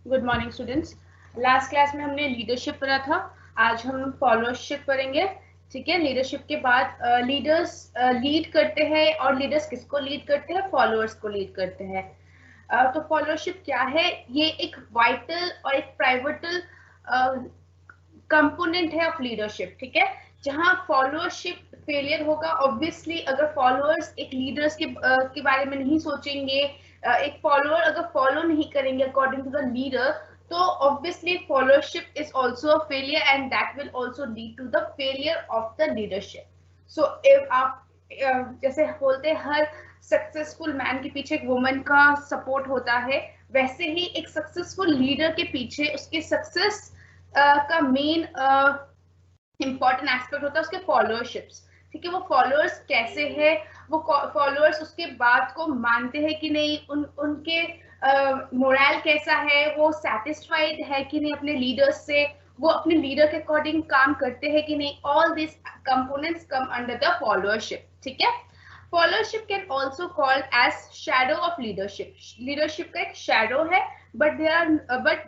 Good morning students. Last class में हमने leadership पढ़ा था, आज हम फॉलोअरशिप पढ़ेंगे। ठीक है, लीडरशिप के बाद लीडर्स लीड करते हैं, और लीडर्स किसको लीड करते हैं? फॉलोअर्स को लीड करते हैं। तो फॉलोअरशिप क्या है? ये एक वाइटल और एक प्राइवेटल कंपोनेंट है ऑफ लीडरशिप। ठीक है, जहां फॉलोअरशिप फेलियर होगा, ऑब्वियसली अगर फॉलोअर्स एक लीडर्स के बारे में नहीं सोचेंगे, एक फॉलोअर अगर फॉलो नहीं करेंगे अकॉर्डिंग टू द लीडर, तो obviously followership is also a failure and that will also lead to the failure of the leadership. So if आप जैसे बोलते हैं हर सक्सेसफुल मैन के पीछे एक वुमन का सपोर्ट होता है, वैसे ही एक सक्सेसफुल लीडर के पीछे उसके सक्सेस का मेन इंपॉर्टेंट एस्पेक्ट होता है उसके फॉलोअरशिप्स। ठीक है, वो फॉलोअर्स कैसे है, वो फॉलोअर्स उसके बात को मानते हैं कि नहीं, उनके मोरल कैसा है, वो सेटिस्फाइड है कि नहीं अपने लीडर्स से, वो अपने लीडर के अकॉर्डिंग काम करते हैं कि नहीं। All this components come under the followership. ठीक है, followership can also called as shadow of leadership. Leadership का एक शैडो है, but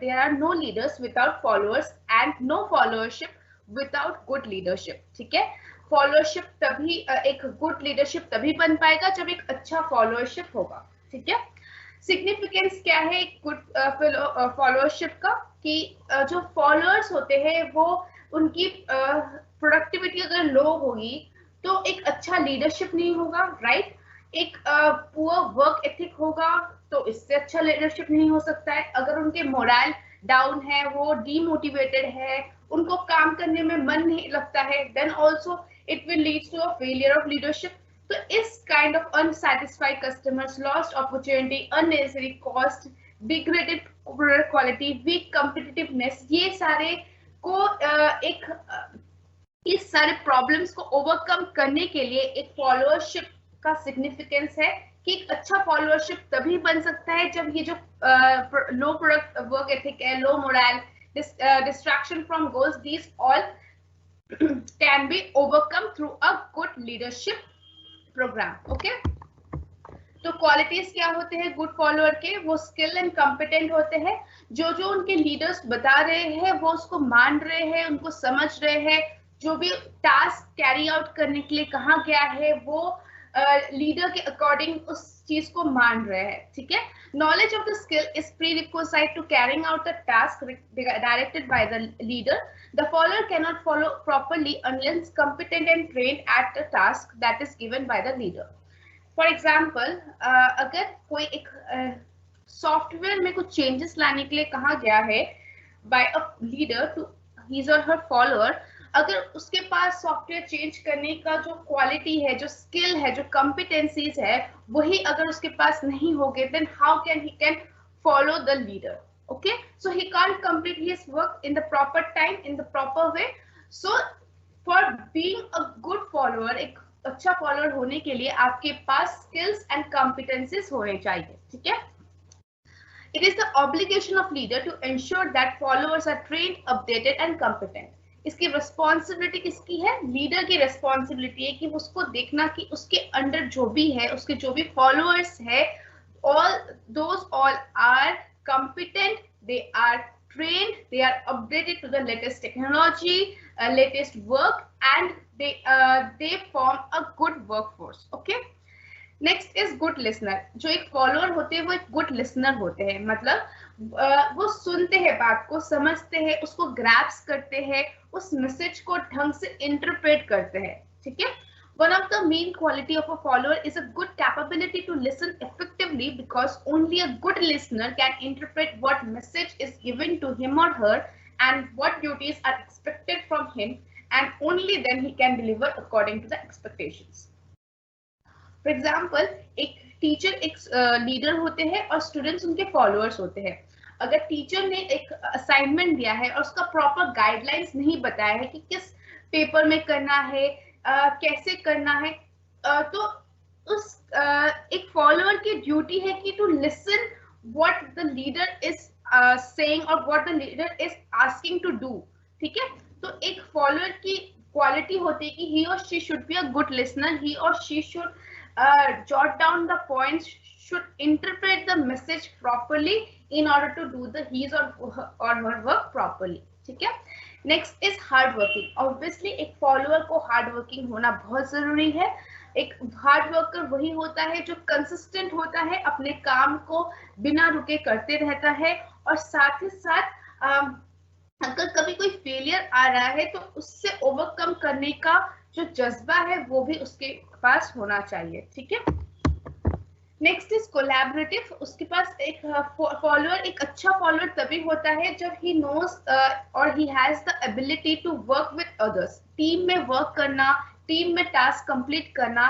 there are no leaders without followers and no followership without good leadership। ठीक है, फॉलोअरशिप तभी एक good leadership तभी बन पाएगा जब एक अच्छा फॉलोअरशिप होगा। ठीक है, सिग्निफिकेंस क्या है गुड फॉलोअरशिप का? कि जो फॉलोअर्स होते हैं वो उनकी प्रोडक्टिविटी अगर लो होगी तो एक अच्छा लीडरशिप नहीं होगा, राइट? एक पुअर वर्क एथिक होगा तो इससे अच्छा लीडरशिप नहीं हो सकता है। अगर उनके मोरल डाउन है, वो डीमोटिवेटेड है, उनको काम करने में मन नहीं लगता है, then also it will lead to a failure of leadership. तो इस kind of unsatisfied customers, lost opportunity, unnecessary cost, degraded quality, weak competitiveness, ये सारे को इस सारे प्रॉब्लम्स को ओवरकम करने के लिए एक फॉलोअरशिप का सिग्निफिकेंस है कि एक अच्छा फॉलोअरशिप तभी बन सकता है जब ये जो लो प्रोडक्ट वर्क एथिक है, लो moral, distraction from goals, these all can be overcome through a good leadership program। okay, तो क्वालिटीज क्या होते हैं गुड फॉलोअर के? वो स्किल एंड कॉम्पिटेंट होते हैं। जो जो उनके लीडर्स बता रहे हैं वो उसको मान रहे हैं, उनको समझ रहे हैं। जो भी टास्क कैरी आउट करने के लिए कहा गया है वो लीडर के अकॉर्डिंग उस चीज को मान रहे हैं। ठीक है, knowledge of the skill is prerequisite to carrying out the task directed by the leader। The follower cannot follow properly unless competent and trained at the task that is given by the leader। For example, अगर कोई एक software में कुछ changes लाने के लिए कहा गया है by a leader to his और हर फॉलोअर, अगर उसके पास सॉफ्टवेयर चेंज करने का जो क्वालिटी है, जो स्किल है, जो कॉम्पिटेंसीज है, वही अगर उसके पास नहीं होंगे, then how can he can follow the leader? Okay, so he can't complete his work in the proper time, in the proper way। so for being a good follower, एक अच्छा फॉलोअर होने के लिए आपके पास स्किल्स एंड कॉम्पिटेंसीज होने चाहिए। ठीक है, it is the obligation of leader to ensure that followers are trained, updated and competent। इसकी रिस्पॉन्सिबिलिटी किसकी है? लीडर की रिस्पॉन्सिबिलिटी है कि उसको देखना कि उसके अंडर जो भी है, उसके जो भी फॉलोअर्स है, all are competent, they are trained, they are updated to the latest technology, latest work, and they form a good workforce। okay, next is good listener. जो एक फॉलोअर होते हैं वो एक गुड लिसनर होते हैं, मतलब वो सुनते हैं, बात को समझते हैं, उसको ग्रैप्स करते हैं, उस मैसेज को ढंग से इंटरप्रेट करते हैं। ठीक है, one of the main quality of a follower is a good capability to listen effectively, because only a good listener can interpret what message is given to him or her and what duties are expected from him, and only then he can deliver according to the expectations। For example, एक teacher एक leader होते हैं और students उनके followers होते हैं। अगर teacher ने एक असाइनमेंट दिया है और उसका प्रॉपर गाइडलाइंस नहीं बताया है कि किस पेपर में करना है, कैसे करना है, तो उस एक फॉलोअर की ड्यूटी है कि to listen what the leader is saying और what the leader is asking to do. ठीक है, तो एक फॉलोअर की क्वालिटी होती है कि ही और she should be a good listener, he और she should jot down the points, should interpret the message properly in order to do the his or her work properly. ठीक है. Next is hard working. Obviously एक follower को hard working होना बहुत जरूरी है. एक हार्ड वर्कर वही होता है जो कंसिस्टेंट होता है, अपने काम को बिना रुके करते रहता है, और साथ ही साथ अगर कभी कोई फेलियर आ रहा है तो उससे ओवरकम करने का जो जज्बा है वो भी उसके पास होना चाहिए. ठीक है. Next is collaborative. उसके पास एक फॉलोअर, एक अच्छा फॉलोअर तभी होता है जब ही नोज और he has the ability to work with others. Team में वर्क करना, टीम में टास्क कंप्लीट करना,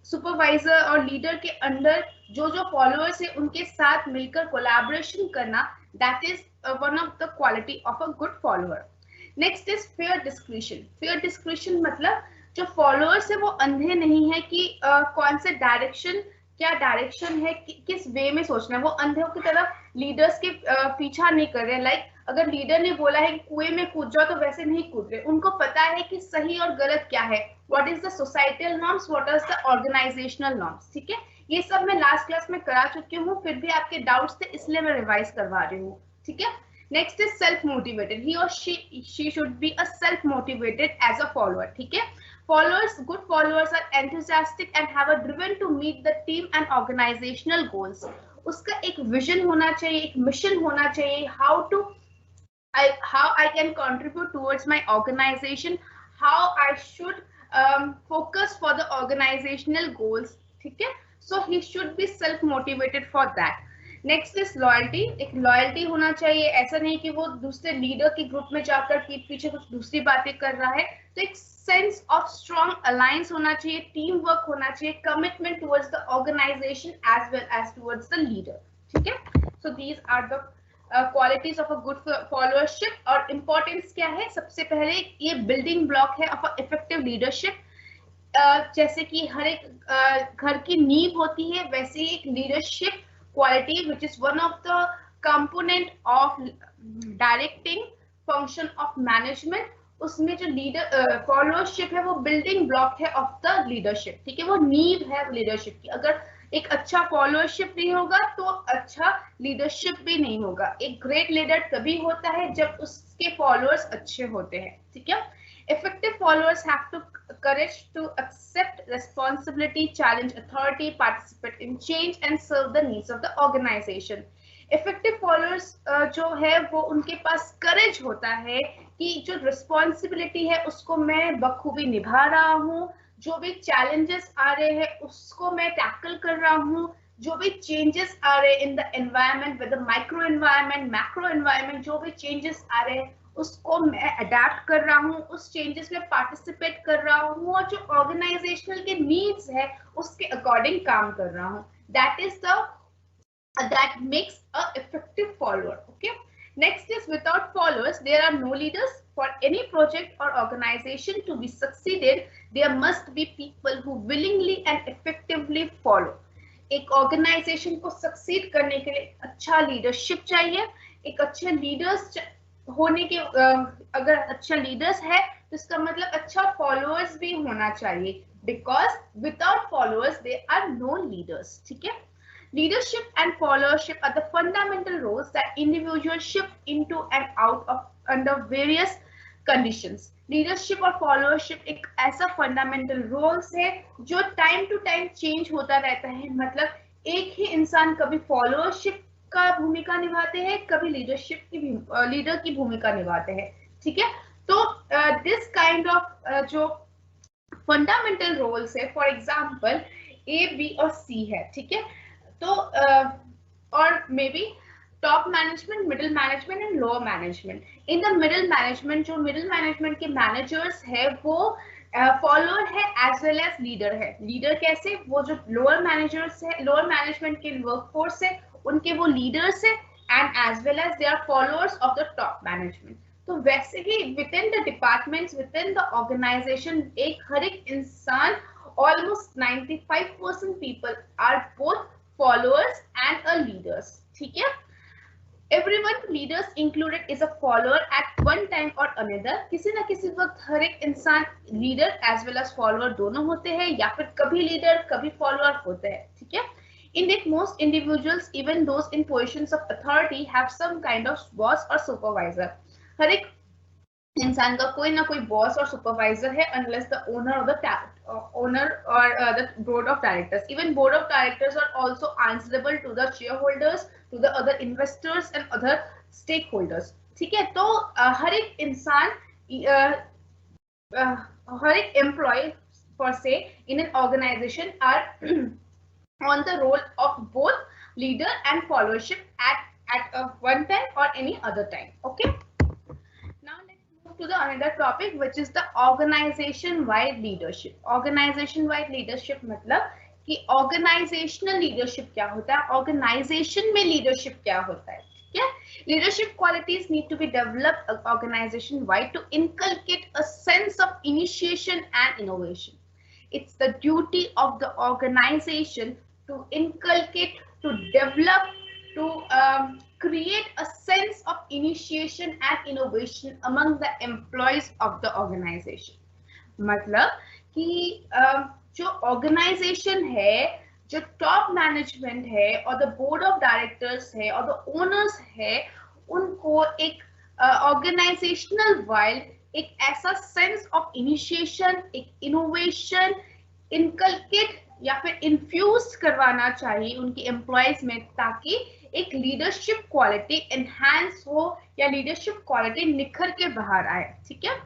सुपरवाइजर और लीडर के अंडर जो जो फॉलोअर्स है उनके साथ मिलकर कोलैबोरेशन करना, that is one of the quality of a good follower. Next is fair discretion. Fair discretion मतलब जो फॉलोअर्स है वो अंधे नहीं है कि कौन से डायरेक्शन, क्या डायरेक्शन है, किस वे में सोचना है. वो अंधों की तरफ लीडर्स के पीछा नहीं कर रहे. लाइक अगर लीडर ने बोला है कि कुएं में कूद जाओ तो वैसे नहीं कूद रहे. उनको पता है कि सही और गलत क्या है, what is the societal norms, what is the organisational norms. ठीक है. ये सब मैं लास्ट क्लास में करा चुकी हूँ, फिर भी आपके डाउट्स थे इसलिए मैं रिवाइज करवा रही हूँ. ठीक है. Next is self motivated. He और she should be a self motivated as a follower. ठीक है. Followers, good followers are enthusiastic and have a driven to meet the team and organizational goals. उसका एक विजन होना चाहिए, एक mission होना चाहिए. How I can contribute towards my organization, how I should focus for the organizational goals. ठीक है. So he should be self motivated for that. Next is loyalty. एक लॉयल्टी होना चाहिए. ऐसा नहीं कि वो दूसरे लीडर के ग्रुप में जाकर पीठ पीछे कुछ दूसरी बातें कर रहा है. तो एक सेंस ऑफ स्ट्रॉन्ग अलायंस होना चाहिए, टीम वर्क होना चाहिए, commitment towards the organisation as well as towards the leader. ठीक है. So these are the qualities of a good followership. और इम्पोर्टेंस क्या है? सबसे पहले ये बिल्डिंग ब्लॉक है ऑफ अ इफेक्टिव लीडरशिप. जैसे कि हर एक घर की नींव होती है, वैसे ही एक leadership quality which is one of the component of directing function of management. उसमें जो लीडर फॉलोअरशिप है वो बिल्डिंग ब्लॉक है ऑफ द लीडरशिप. ठीक है. वो नींव है लीडरशिप की. अगर एक अच्छा फॉलोअरशिप नहीं होगा तो अच्छा लीडरशिप भी नहीं होगा. एक ग्रेट लीडर तभी होता है जब उसके फॉलोअर्स अच्छे होते हैं. ठीक है. Effective followers have to courage to accept responsibility, challenge authority, participate in change and serve the needs of the organization. Effective followers जो है वो उनके पास courage होता है कि जो responsibility है उसको मैं बखूबी निभा रहा हूँ, जो भी challenges आ रहे हैं उसको मैं tackle कर रहा हूँ, जो भी changes आ रहे हैं in the environment, whether micro environment, macro environment, जो भी changes आ रहे हैं उसको मैं अडेप्ट कर रहा हूँ, उस चेंजेस में पार्टिसिपेट कर रहा हूँ, और जो ऑर्गेनाइजेशनल के नीड्स है उसके अकॉर्डिंग काम कर रहा हूँ. that makes a effective follower. Okay. Next is without followers there are no leaders. For any project or organization to be succeeded, there must be people who willingly and effectively follow. एक organisation को succeed करने के लिए अच्छा leadership चाहिए. एक अच्छे leaders होने के अगर अच्छा लीडर्स है तो इसका मतलब अच्छा फॉलोअर्स भी होना चाहिए, because without followers there are no leaders. ठीक है. Leadership and followership are the fundamental roles that individual shift into and out of under various conditions. Leadership और फॉलोअरशिप एक ऐसा फंडामेंटल रोल्स है जो टाइम टू टाइम चेंज होता रहता है. मतलब एक ही इंसान कभी फॉलोअरशिप का भूमिका निभाते हैं, कभी लीडरशिप की लीडर की भूमिका निभाते हैं. ठीक है. तो दिस काइंड ऑफ जो फंडामेंटल रोल्स है, फॉर एग्जांपल ए, बी और सी है. ठीक है. तो और maybe top management, middle management and lower management. In the middle management जो मिडिल मैनेजमेंट के मैनेजर्स है वो फॉलोअर है एज वेल एज लीडर है. लीडर कैसे? वो जो लोअर मैनेजर्स है, लोअर मैनेजमेंट के वर्कफोर्स है उनके वो लीडर्स है, and as well as they are followers of the top management. तो वैसे ही within the departments, within the organization एक हर एक इंसान, almost 95% people are both followers and a leaders. ठीक है. Everyone, leaders included, is a follower at one time or another. किसी ना किसी वक्त हर एक इंसान leader as well as follower दोनों होते हैं, या फिर कभी लीडर कभी फॉलोअर होते हैं. ठीक है. In it, most individuals, even those in positions of authority, have some kind of boss or supervisor. हर एक इंसान का कोई ना कोई बॉस और सुपरवाइजर है, unless the owner or the owner or the board of directors. Even board of directors are also answerable to the shareholders, to the other investors and other stakeholders. ठीक है, तो हर एक इंसान हर एक employ per se in an organization are on the role of both leader and followership at one time or any other time. Okay, now let's move to the another topic, which is the organization wide leadership. Organization wide leadership मतलब कि organizational leadership क्या होता है, organization में leadership क्या होता है. Yeah, leadership qualities need to be developed organization wide to inculcate a sense of initiation and innovation. It's the duty of the organization to inculcate, to develop, to create a sense of initiation and innovation among the employees of the organization. मतलब कि जो organization है, जो top management है और the board of directors है और the owners है, उनको एक ऑर्गेनाइजेशनल वाइड एक ऐसा सेंस ऑफ इनिशिएशन, एक इनोवेशन इनकलकेट या फिर इन्फ्यूज करवाना चाहिए उनके एम्प्लॉयज में, ताकि एक लीडरशिप क्वालिटी एनहांस हो या लीडरशिप क्वालिटी निखर के बाहर आए. ठीक है,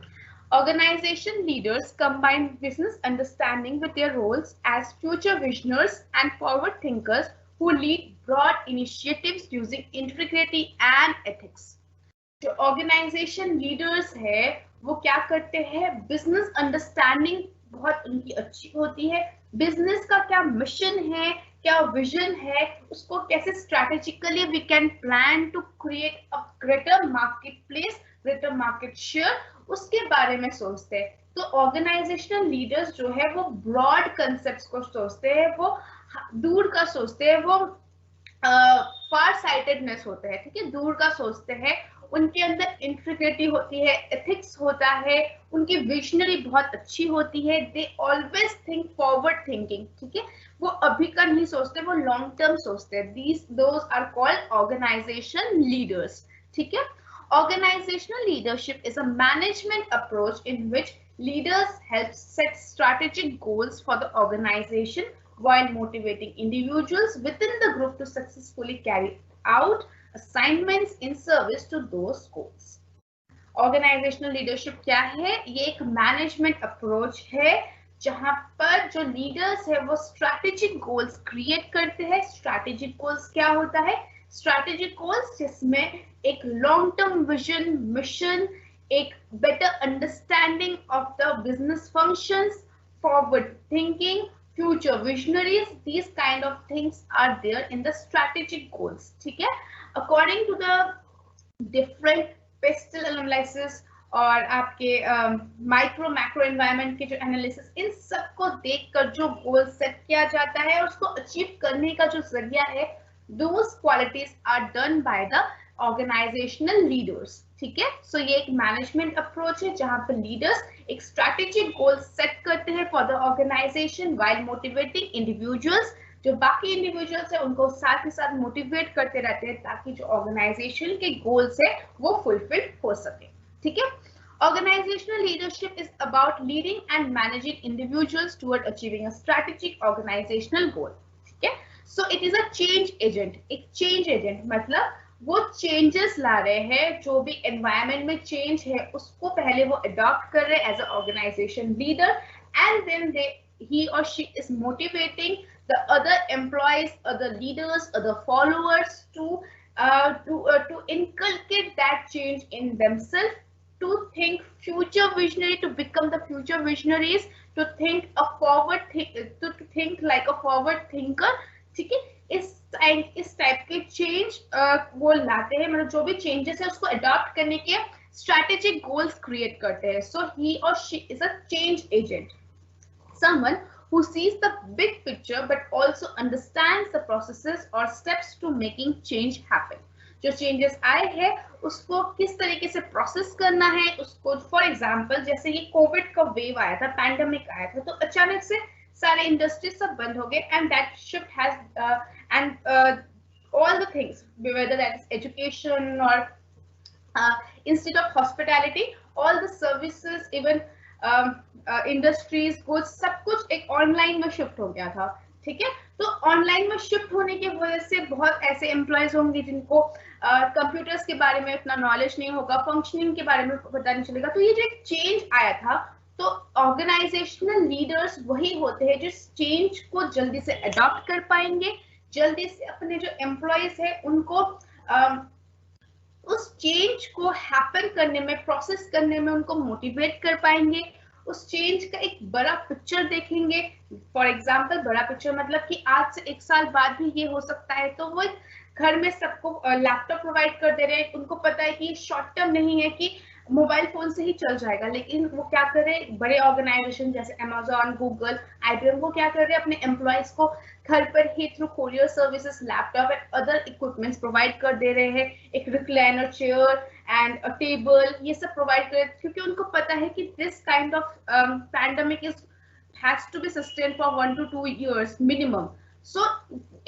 organization leaders combine business understanding with their roles as future visionaries and forward thinkers who lead broad initiatives using integrity and ethics. जो organization leaders है वो क्या करते हैं, business understanding बहुत उनकी अच्छी होती है, business का क्या mission है, क्या vision है, उसको कैसे strategically we can plan to create a greater marketplace, greater market share, उसके बारे में सोचते हैं. तो ऑर्गेनाइजेशनल लीडर्स जो है वो ब्रॉड कंसेप्ट्स को सोचते हैं, वो दूर का सोचते हैं, वो फार साइटेडनेस होते हैं. ठीक है, दूर का सोचते हैं, उनके अंदर इंटीग्रिटी होती है, एथिक्स होता है, उनकी विजनरी बहुत अच्छी होती है. They always think forward thinking. ठीक है, वो अभी का नहीं सोचते, वो लॉन्ग टर्म सोचते हैं. Those are called organisation leaders. ठीक है, organizational leadership is a management approach in which leaders help set strategic goals for the organization while motivating individuals within the group to successfully carry out assignments in service to those goals. Organizational leadership क्या है? ये एक management approach है जहां पर जो leaders है वो strategic goals create करते हैं. strategic goals क्या होता है? strategic goals जिसमें एक लॉन्ग टर्म विजन, मिशन, एक better understanding of the business functions, forward thinking, future visionaries, these kind of things are there in the strategic goals. ठीक है, according to the different PESTLE analysis और आपके micro macro environment के जो analysis, इन सबको देखकर जो गोल सेट किया जाता है उसको अचीव करने का जो जरिया है, those qualities are done by the organizational leaders. ठीक है, सो ये एक मैनेजमेंट अप्रोच है जहां पर लीडर्स एक स्ट्रैटेजिक गोल सेट करते हैं for the organisation while motivating individuals. जो बाकी इंडिविजुअल्स है उनको साथ ही साथ मोटिवेट करते रहते हैं ताकि जो ऑर्गेनाइजेशन के गोल्स है वो फुलफिल हो सके. ठीक है, organizational leadership is about leading and managing individuals toward achieving a strategic organizational goal. ठीक है, so it is a change agent. एक चेंज एजेंट मतलब वो चेंजेस ला रहे हैं, जो भी एनवायरनमेंट में चेंज है उसको पहले वो अडॉप्ट कर रहे हैं as a organisation leader, and then he or she is motivating the other employees, other leaders, other followers to inculcate that change in themselves, to think future visionary, to become the future visionaries, to think to think like a forward thinker. ठीक है, इस type के change वो लाते हैं, मतलब जो भी changes है उसको अडॉप्ट करने के स्ट्रैटेजिक गोल्स क्रिएट करते हैं. सो ही और she is a change agent, someone who sees the big picture but also understands the processes or steps to making change happen. जो चेंजेस आए हैं उसको किस तरीके से प्रोसेस करना है उसको. फॉर एग्जांपल जैसे ये कोविड का वेव आया था, पैंडेमिक आया था, तो अचानक से सारे इंडस्ट्रीज सब बंद हो गए, and that shift has and all the things, whether that is education or instead of hospitality, all the services, even industries, goods, सब कुछ एक ऑनलाइन में शिफ्ट हो गया था। ठीक है, तो ऑनलाइन में शिफ्ट होने की वजह से बहुत ऐसे एम्प्लॉयज होंगे जिनको कंप्यूटर्स के बारे में इतना नॉलेज नहीं होगा, फंक्शनिंग के बारे में पता नहीं चलेगा। तो ये जो एक चेंज आया था, तो ऑर्गेनाइजेशनल लीडर्स वही होते हैं जो चेंज को जल्दी से अडॉप्ट कर पाएंगे, जल्दी से अपने जो एम्प्लॉयज है उनको उस चेंज को हैपन करने में, प्रोसेस करने में उनको मोटिवेट कर पाएंगे, उस चेंज का एक बड़ा पिक्चर देखेंगे। फॉर एग्जाम्पल, बड़ा पिक्चर मतलब कि आज से 1 साल बाद भी ये हो सकता है, तो वो घर में सबको लैपटॉप प्रोवाइड कर दे रहे हैं। उनको पता है कि शॉर्ट टर्म नहीं है कि मोबाइल फोन से ही चल जाएगा, लेकिन वो क्या कर रहे हैं, बड़े ऑर्गेनाइजेशन जैसे अमेजोन, गूगल, IBM, वो क्या कर रहे हैं, अपने एम्प्लॉयज को घर पर ही through courier services, laptop and other equipments provide कर दे रहे हैं। एक recliner chair and a table, ये सब प्रोवाइड कर रहे हैं, क्योंकि उनको पता है कि this kind of pandemic is has to be sustain for 1 to 2 years मिनिमम। सो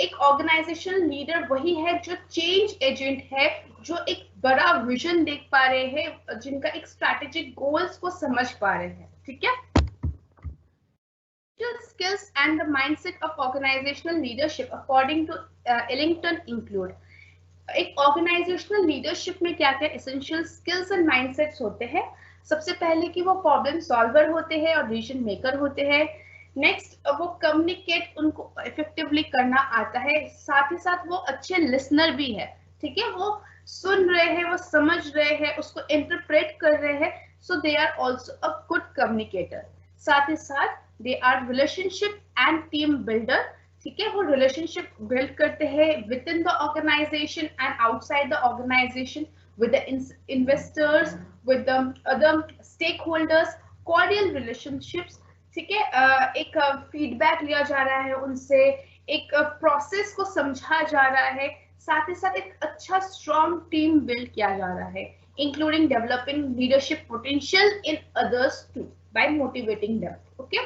एक ऑर्गेनाइजेशन लीडर वही है जो चेंज एजेंट है, जो एक बड़ा विजन देख पा रहे हैं, जिनका एक स्ट्रैटेजिक गोल्स को समझ पा रहे हैं। ठीक है, skills and the mindset of organizational leadership according to Ellington include। एक ऑर्गेनाइजेशनल लीडरशिप में क्या क्या एसेंशियल स्किल्स एंड माइंडसेट्स होते हैं। सबसे पहले कि वो प्रॉब्लम सॉल्वर होते हैं और डिसीजन मेकर होते हैं। नेक्स्ट, वो कम्युनिकेट उनको इफेक्टिवली करना आता है, साथ ही साथ वो अच्छे लिसनर भी है। ठीक है, वो सुन रहे हैं, वो समझ रहे हैं, उसको इंटरप्रेट कर रहे हैं, so they are also a good communicator. साथ ही साथ they are relationship and team builder. ठीक है, वो रिलेशनशिप बिल्ड करते हैं within the organization and outside the organization, with the investors, with the other stakeholders, cordial relationships. ठीक है, एक फीडबैक लिया जा रहा है उनसे, एक प्रोसेस को समझा जा रहा है, साथ ही साथ एक अच्छा स्ट्रॉन्ग टीम बिल्ड किया जा रहा है, including developing leadership potential in others to by motivating them. Okay,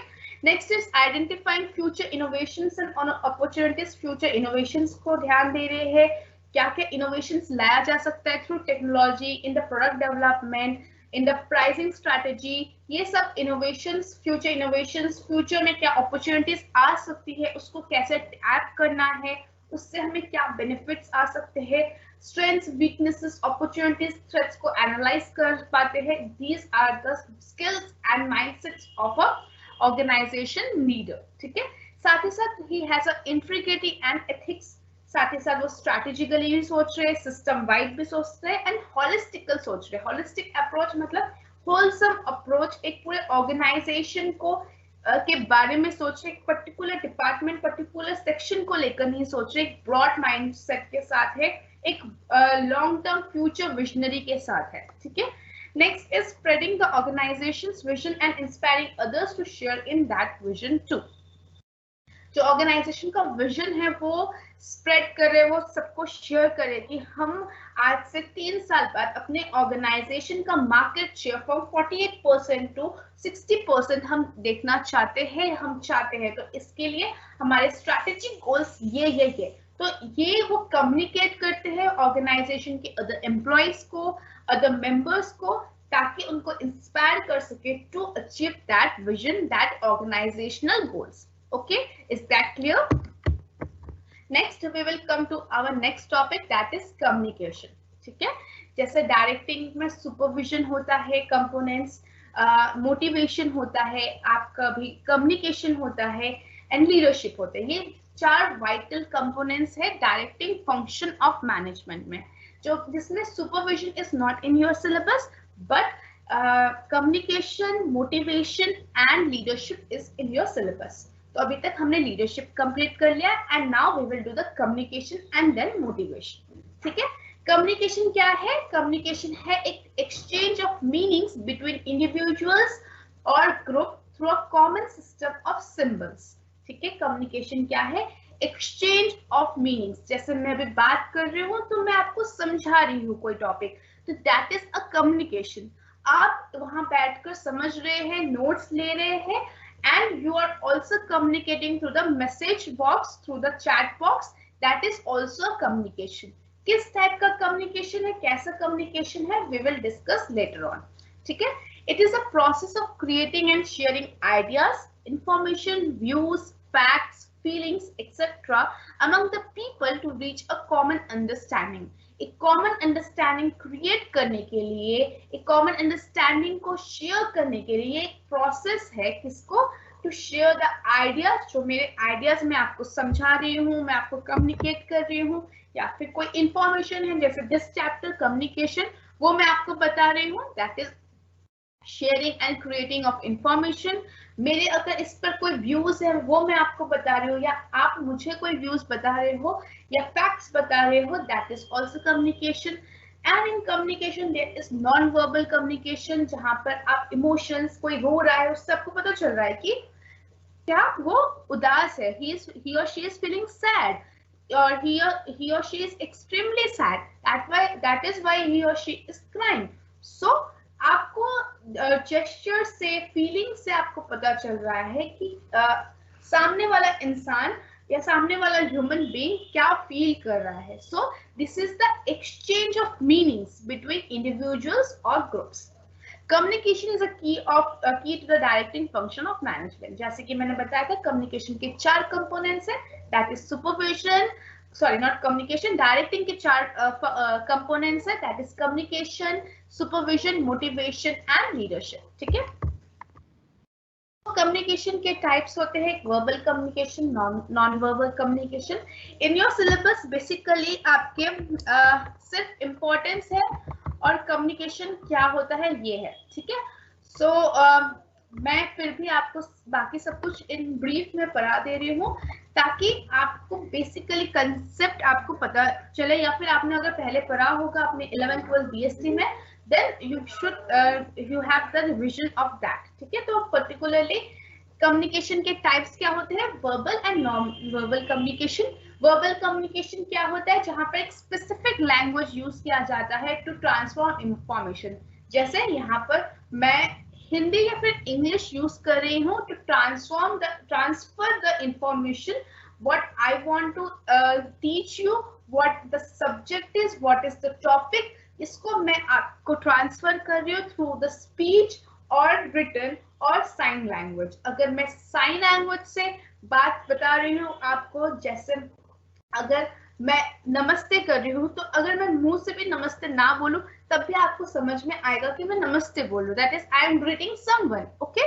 next is identifying future innovations and opportunities. Future innovations को ध्यान दे रहे हैं, क्या क्या इनोवेशंस लाया जा सकता है through technology, in the product development, in the pricing strategy. ये सब इनोवेशंस, फ्यूचर इनोवेशंस, फ्यूचर में क्या अपॉर्चुनिटीज आ सकती है, उसको कैसे टैप करना है, उससे हमें क्या बेनिफिट्स आ सकते हैं, स्ट्रेंथ्स, वीकनेसेस, अपॉर्चुनिटीज, थ्रेट्स को एनालाइज कर पाते हैं। These are the skills and mindsets of a organisation leader. ठीक है, साथ ही साथ he has a integrity and ethics. साथ ही साथ वो स्ट्रैटेजिकली भी सोच रहे, सिस्टम वाइड भी सोच रहे एंड हॉलिस्टिकल सोच रहे। हॉलिस्टिक अप्रोच मतलब होलसम अप्रोच, एक पूरे ऑर्गेनाइजेशन को के बारे में सोच रहे, एक पर्टिकुलर डिपार्टमेंट, पर्टिकुलर सेक्शन को लेकर नहीं सोच रहे, एक ब्रॉड माइंडसेट के साथ है, एक लॉन्ग टर्म फ्यूचर विजनरी के साथ है। ठीक है, next is spreading the organisation's vision and inspiring others to share in that vision too. जो ऑर्गेनाइजेशन का विजन है वो स्प्रेड करे, वो सबको शेयर करे कि हम आज से 3 साल बाद अपने ऑर्गेनाइजेशन का मार्केट शेयर फ्रॉम 48% टू 60% हम देखना चाहते हैं, हम चाहते हैं। तो इसके लिए हमारे स्ट्रैटेजिक गोल्स ये तो ये वो कम्युनिकेट करते हैं ऑर्गेनाइजेशन के अदर एम्प्लॉयज को, अदर मेंबर्स को, ताकि उनको इंस्पायर कर सके to achieve that vision, that organisational goals. Okay, is that clear? Next we will come to our next topic, that is communication. ठीक है, जैसे डायरेक्टिंग में सुपरविजन होता है, कंपोनेंट्स, मोटिवेशन होता है, आपका भी कम्युनिकेशन होता है एंड लीडरशिप होते हैं। ये 4 वाइटल कंपोनेंट्स है डायरेक्टिंग फंक्शन ऑफ मैनेजमेंट में, जो जिसमें supervision is not in your syllabus, but communication, motivation and leadership is in your syllabus. तो अभी तक हमने लीडरशिप कंप्लीट कर लिया and now we will do the communication and then motivation. ठीक है, कम्युनिकेशन क्या है? कम्युनिकेशन है एक exchange of meanings between individuals और group through a common system of symbols. ठीक है, कम्युनिकेशन क्या है? Exchange of meanings. जैसे मैं अभी बात कर रही हूँ तो मैं आपको समझा रही हूँ कोई टॉपिक, तो दैट इज अ कम्युनिकेशन। आप वहां बैठकर समझ रहे हैं, नोट्स ले रहे हैं and you are also communicating through the message box, through the chat box, that is also a communication. किस टाइप का कम्युनिकेशन है, कैसा कम्युनिकेशन है, we will discuss later on. ठीक है? It is a process of creating and sharing ideas, information, views, facts, feelings, etc. among the people to reach a common understanding. एक common understanding create करने के लिए, एक common understanding को share करने के लिए एक प्रोसेस है किसको, टू शेयर द आइडियाज. जो मेरे आइडियाज मैं आपको समझा रही हूँ, मैं आपको कम्युनिकेट कर रही हूँ, या फिर कोई इंफॉर्मेशन है जैसे दिस चैप्टर कम्युनिकेशन, वो मैं आपको बता रही हूँ, that is sharing and creating of information. मेरे अगर इस पर कोई व्यूज है वो मैं आपको बता रही हूँ, या आप मुझे कोई व्यूज बता रहे हो या फैक्ट्स बता रहे हो, that is also communication. And in communication there is non verbal communication, जहां पर आप इमोशंस, कोई रो रहा है उससे आपको पता चल रहा है कि क्या वो उदास है, he or she is feeling sad, or he or she is extremely sad, that is why he or she is crying. So आपको जेस्चर से, फीलिंग से आपको पता चल रहा है कि सामने वाला इंसान या सामने वाला ह्यूमन बीइंग क्या फील कर रहा है. So this is the exchange of meanings between individuals और groups. Communication is a key to the directing function of management. जैसे कि मैंने बताया था कम्युनिकेशन के 4 कंपोनेंट्स है, that is supervision, sorry not communication, directing के 4 कंपोनेंट्स है, that is communication, supervision, motivation and leadership. ठीक है? कम्युनिकेशन के टाइप्स होते हैं, verbal communication, non verbal communication. In your syllabus basically आपके सिर्फ इम्पोर्टेंस है और कम्युनिकेशन क्या होता है ये है. ठीक है? सो मैं फिर भी आपको बाकी सब कुछ इन ब्रीफ में पढ़ा दे रही हूँ ताकि आपको बेसिकली कंसेप्ट आपको पता चले, या फिर आपने अगर पहले पढ़ा होगा अपने 11th 12th BSc में, then you have the revision of that. ठीक है? तो पर्टिकुलरली कम्युनिकेशन के टाइप्स क्या होते हैं, verbal and non verbal communication. Verbal communication क्या होता है, जहां पर एक स्पेसिफिक लैंग्वेज यूज किया जाता है टू ट्रांसफॉर्म इंफॉर्मेशन. जैसे यहाँ पर मैं हिंदी या फिर इंग्लिश यूज कर रही हूँ to transfer the information, what I want to teach you, what the subject is, what is the topic, इसको मैं आपको ट्रांसफर कर रही हूँ थ्रू द स्पीच और रिटन और साइन लैंग्वेज. अगर मैं साइन लैंग्वेज से बात बता रही हूँ आपको, जैसे अगर मैं नमस्ते कर रही हूँ, तो अगर मैं मुंह से भी नमस्ते ना बोलूं तब भी आपको समझ में आएगा कि मैं नमस्ते बोल रही हूँ, that is I am greeting someone. Okay?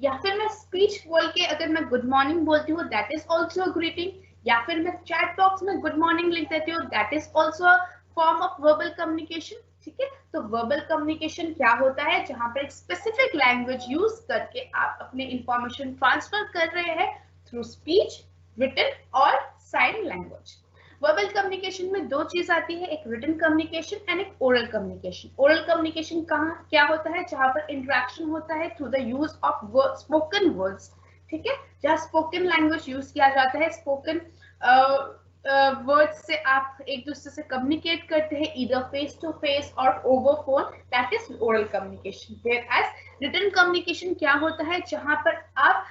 या फिर मैं स्पीच बोल के अगर मैं गुड मॉर्निंग बोलती हूँ, दैट इज ऑल्सो ग्रीटिंग. या फिर मैं चैट बॉक्स में गुड मॉर्निंग लिख देती हूँ, that is also form of verbal communication. ठीक है? तो वर्बल कम्युनिकेशन क्या होता है, जहां पर एक स्पेसिफिक लैंग्वेज यूज करके आप अपने इंफॉर्मेशन ट्रांसफर कर रहे हैं थ्रू स्पीच, रिटन और साइन लैंग्वेज. वर्बल कम्युनिकेशन में 2 चीज आती है, एक रिटन कम्युनिकेशन एंड एक ओरल कम्युनिकेशन. ओरल कम्युनिकेशन कहाँ क्या होता है, जहां पर इंटरेक्शन होता है through the use of spoken words. ठीक है? जहां स्पोकन लैंग्वेज यूज किया जाता है, स्पोकन वर्ड्स से आप एक दूसरे से कम्युनिकेट करते हैं, ईदर फेस टू फेस और over phone, that is oral communication. Whereas written communication क्या होता है, जहां पर आप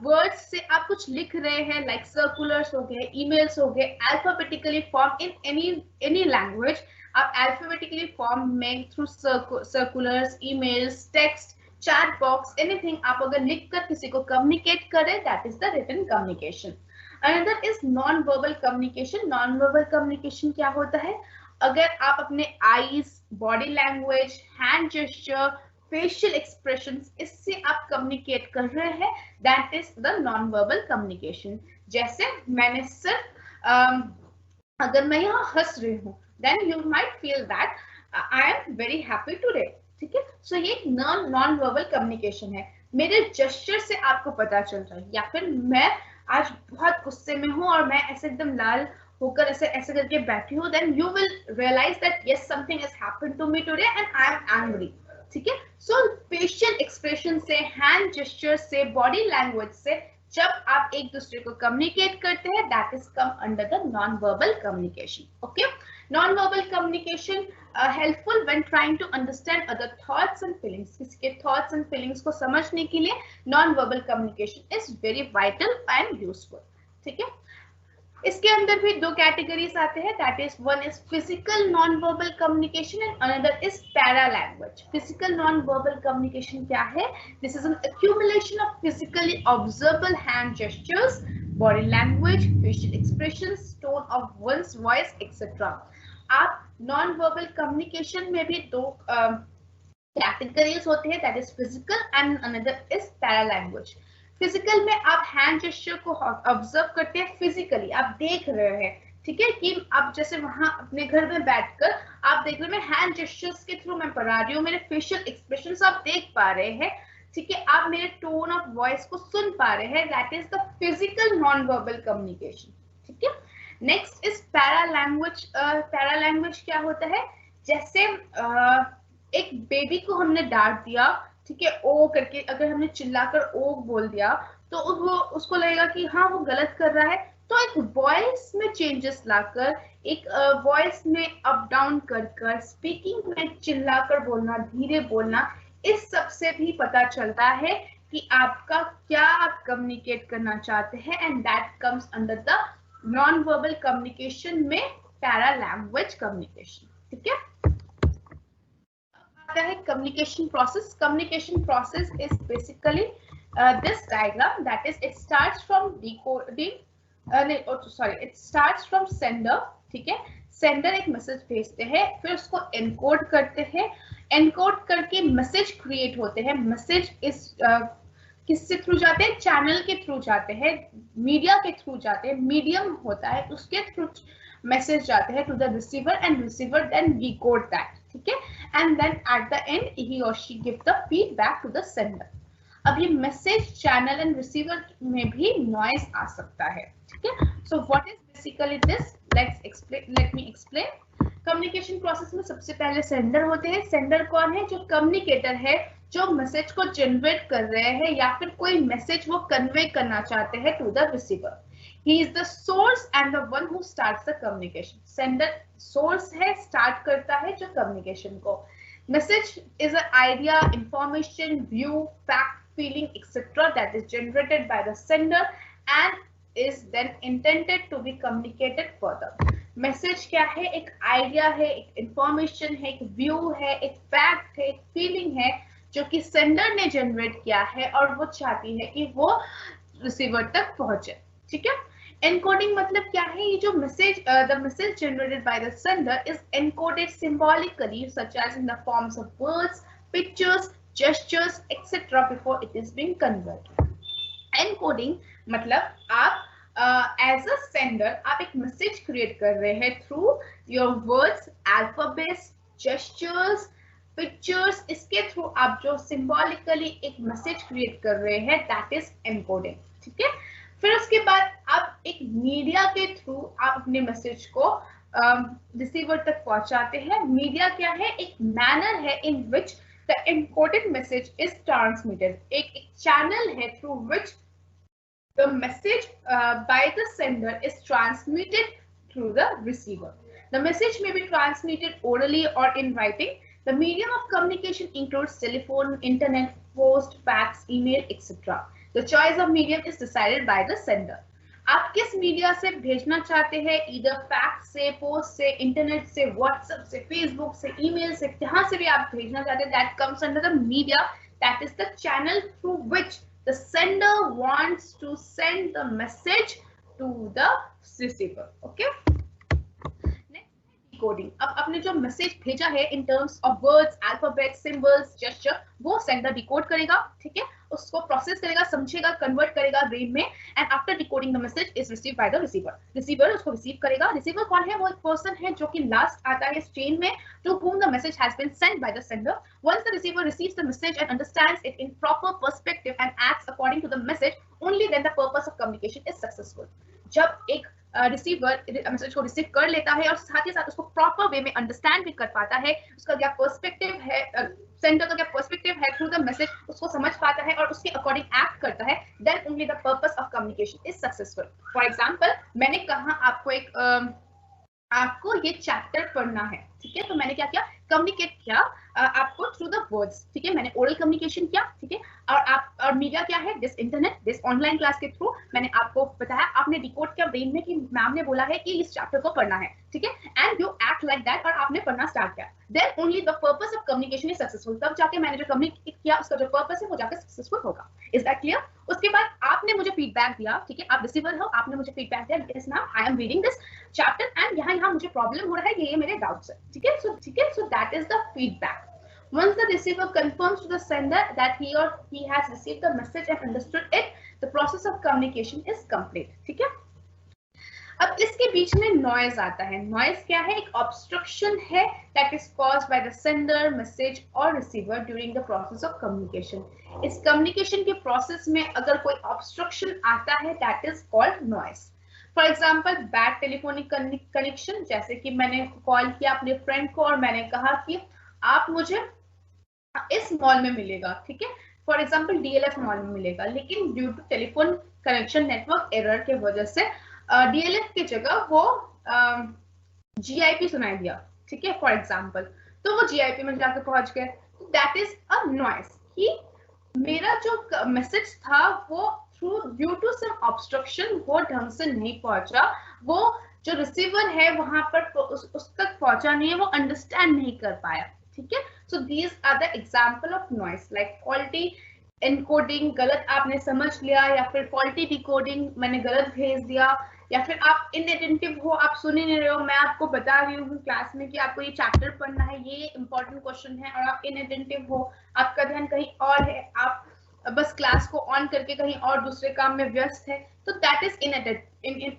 वर्ड्स से आप कुछ लिख रहे हैं, लाइक सर्कुलर्स हो गए, ईमेल्स हो गए, alphabetically form in any language. आप अल्फाबेटिकली फॉर्म में through circulars, emails, text, chat box, anything आप अगर लिखकर किसी को कम्युनिकेट करें, that is the written communication. Another is non verbal communication. Non verbal communication क्या होता है, अगर आप अपने eyes, body language, hand gesture, facial expressions, इससे आप कम्युनिकेट कर रहे हैं, that is the non verbal communication. जैसे मैंने सिर्फ अगर मैं यहाँ हंस रही हूँ, then you might feel that I am very happy today. ठीक है? सो ये नॉन वर्बल कम्युनिकेशन है. मेरे जेस्चर से आपको पता चल रहा है, या फिर मैं आज बहुत गुस्से में हूँ और मैं ऐसे एकदम लाल होकर ऐसे ऐसे करके बैठी हूँ, then you will realise that yes something has happened to me today and I am angry. ठीक है? सो फेशियल एक्सप्रेशन से, हैंड जेस्चर से, बॉडी लैंग्वेज से जब आप एक दूसरे को कम्युनिकेट करते हैं, that is come under the non verbal communication. Okay? Non verbal communication helpful when trying to understand other thoughts and feelings. किसी के थॉट्स एंड फीलिंग्स को समझने के लिए non verbal communication is very vital and useful. ठीक है, इसके अंदर भी दो कैटेगरीज आते हैं, that is one is physical non verbal communication and another is para language. Physical non verbal communication क्या है? This is an accumulation of physically observable hand gestures, body language, facial expressions, tone of one's voice, etc. आप non verbal communication में भी दो categories होते हैं, that is physical and another is para language. Physical में आप hand gesture को observe करते हैं, फिजिकली आप देख रहे हैं, ठीक है, कि आप जैसे वहां अपने घर में बैठकर आप देख रहे हैं, मैं हैंड जेस्चर्स के थ्रू मैं पढ़ा रही हूँ, मेरे फेशियल एक्सप्रेशंस आप देख पा रहे हैं, ठीक है, आप मेरे टोन ऑफ वॉइस को सुन पा रहे हैं, that is the physical non verbal communication. ठीक है, next is para language. Para language क्या होता है? जैसे एक बेबी को हमने डांट दिया, ठीक है, ओ करके अगर हमने चिल्लाकर ओ बोल दिया तो वो उसको लगेगा कि हाँ वो गलत कर रहा है, तो एक वॉइस में चेंजेस लाकर, एक वॉइस में अप डाउन कर स्पीकिंग में चिल्लाकर बोलना, धीरे बोलना, इस सब से भी पता चलता है कि आपका क्या आप कम्युनिकेट करना चाहते हैं, and that comes under the non verbal communication में पैरा लैंग्वेज कम्युनिकेशन। ठीक है, आता है communication process. Communication process is basically this diagram, that is it starts from decoding, it starts from sender. ठीक है, सेंडर एक मैसेज भेजते हैं, फिर उसको एनकोड करते हैं, एनकोड करके मैसेज क्रिएट होते हैं। मैसेज इस किससे थ्रू जाते हैं? चैनल के थ्रू जाते हैं, मीडिया के थ्रू जाते हैं, मीडियम होता है उसके थ्रू मैसेज जाते हैं to the receiver, and receiver then decode that. ठीक है, and then at the end he और she give the feedback to the sender. अब ये मैसेज चैनल एंड रिसीवर में भी नॉइज आ सकता है। ठीक है, सो what is basically this, let me explain. Communication process में सबसे पहले सेंडर होते हैं। सेंडर कौन है? जो कम्युनिकेटर है, जो मैसेज को जनरेट कर रहे हैं या फिर कोई मैसेज वो कन्वे करना चाहते हैं to the receiver. He is the source and the one who starts the communication. Sender source है, start करता है जो communication को। Message is an idea, information, view, fact, feeling, etc. that is generated by the sender and is then intended to be communicated further. Message क्या है? एक idea है, एक information है, एक view है, एक fact है, एक feeling है, जो कि sender ने generate किया है और वो चाहती है कि वो receiver तक पहुंचे। ठीक है, एनकोडिंग मतलब क्या है? ये जो message, the message generated by the sender is encoded symbolically such as in the forms of words, pictures, gestures etcetera before it is being converted. Encoding मतलब आप एज अ सेंडर आप एक मैसेज क्रिएट कर रहे हैं through your words, alphabets, gestures, pictures, इसके through आप जो सिंबॉलिकली एक मैसेज क्रिएट कर रहे हैं, दैट इज एनकोडिंग। ठीक है, फिर उसके बाद आप एक मीडिया के थ्रू आप अपने मैसेज को रिसीवर तक पहुंचाते हैं। मीडिया क्या है? एक मैनर है in which the encoded message is transmitted. एक चैनल है through which the message by the sender is transmitted through the receiver. The message may be transmitted orally or in writing. The medium of communication includes telephone, internet, post, fax, email, etc. The choice of medium is decided by the sender. आप किस media से भेजना चाहते हैं? इधर fax से, post से, internet से, व्हाट्सएप से, फेसबुक से, ईमेल से, जहां से भी आप भेजना चाहते हैं, that comes under the media, that is the channel through which the sender wants to send the message to the receiver. Okay, decoding. अब आपने जो मैसेज भेजा है in terms of words, alphabets, symbols, gesture, वो sender decode करेगा। ठीक है, उसको प्रोसेस करेगा, समझेगा, कन्वर्ट करेगा ब्रेन में, and after decoding the message is received by the receiver. Receiver उसको रिसीव करेगा। रिसीवर कौन है? वो एक पर्सन है जो कि लास्ट आता है इस चेन में, to whom the message has been sent by the sender. Once the receiver receives the message and understands it in proper perspective and acts according to the message, only then the purpose of communication is successful. जब एक receiver message को receive कर लेता है और साथ ही साथ उसको प्रॉपर वे में अंडरस्टैंड भी कर पाता है, उसका क्या पर्सपेक्टिव है, सेंडर का क्या पर्सपेक्टिव है थ्रू द मैसेज, उसको समझ पाता है और उसके अकॉर्डिंग एक्ट करता है, then only the purpose of communication is successful. For example, मैंने कहा आपको ये चैप्टर पढ़ना है, ठीक है। तो मैंने क्या किया, कम्युनिकेट किया आपको थ्रू द वर्ड्स, ठीक है। मैंने ओरल कम्युनिकेशन किया, ठीक है। और मीडिया क्या है, this internet, this online class के थ्रू मैंने आपको बताया, आपने डिकोड किया ब्रेन में कि मैम ने बोला है कि इस चैप्टर को पढ़ना है, ठीक है। And you act like that, और आपने पढ़ना स्टार्ट किया, then only the purpose of communication is successful. तब जाके मैंने जो कम्युनिकेट किया उसका जो पर्पस है वो जाकर सक्सेसफुल होगा। Is that clear? उसके बाद आपने मुझे फीडबैक दिया, ठीक है, आप रिसीवर हो, आपने मुझे फीडबैक दिया, yes ma'am I am reading this chapter and यहाँ मुझे प्रॉब्लम हो रहा है, ये मेरे डाउट्स है, ठीक है। So that is the feedback. Once the receiver confirms to the sender that he or he has received the message and understood it, the process of communication is complete, ठीक है। अब इसके बीच में नॉइज आता है। नॉइज क्या है, एक ऑब्स्ट्रक्शन है that is caused by the sender, message और receiver during the process of communication. इस कम्युनिकेशन के प्रोसेस में अगर कोई ऑब्स्ट्रक्शन आता है that is called noise. For example bad telephonic connection, जैसे कि मैंने कॉल किया अपने फ्रेंड को और मैंने कहा कि आप मुझे इस मॉल में मिलेगा, ठीक है। फॉर एग्जाम्पल डीएलएफ मॉल में मिलेगा, लेकिन due to telephone connection network error के वजह से डीएलएफ की जगह वो जीआईपी सुनाई दिया, ठीक है, फॉर एग्जाम्पल। तो वो जीआईपी में जाकर पहुंच गए, दैट इज अ नॉइस कि मेरा जो मैसेज था वो through due to some obstruction वो ढंग से नहीं पहुंचा, वो जो रिसीवर है वहां पर उस तक पहुंचा नहीं है, वो अंडरस्टैंड नहीं कर पाया, ठीक है। So these are the example of noise, like faulty encoding, गलत आपने समझ लिया, या फिर फॉल्टी डिकोडिंग, मैंने गलत भेज दिया, या फिर आप इनअटेंटिव हो, आप सुन ही नहीं रहे हो, मैं आपको बता रही हूँ क्लास में कि आपको ये चैप्टर पढ़ना है, ये इंपॉर्टेंट क्वेश्चन है, और आप इनअटेंटिव हो, आपका ध्यान कहीं और है, आप बस क्लास को ऑन करके कहीं और दूसरे काम में व्यस्त है, तो दैट इज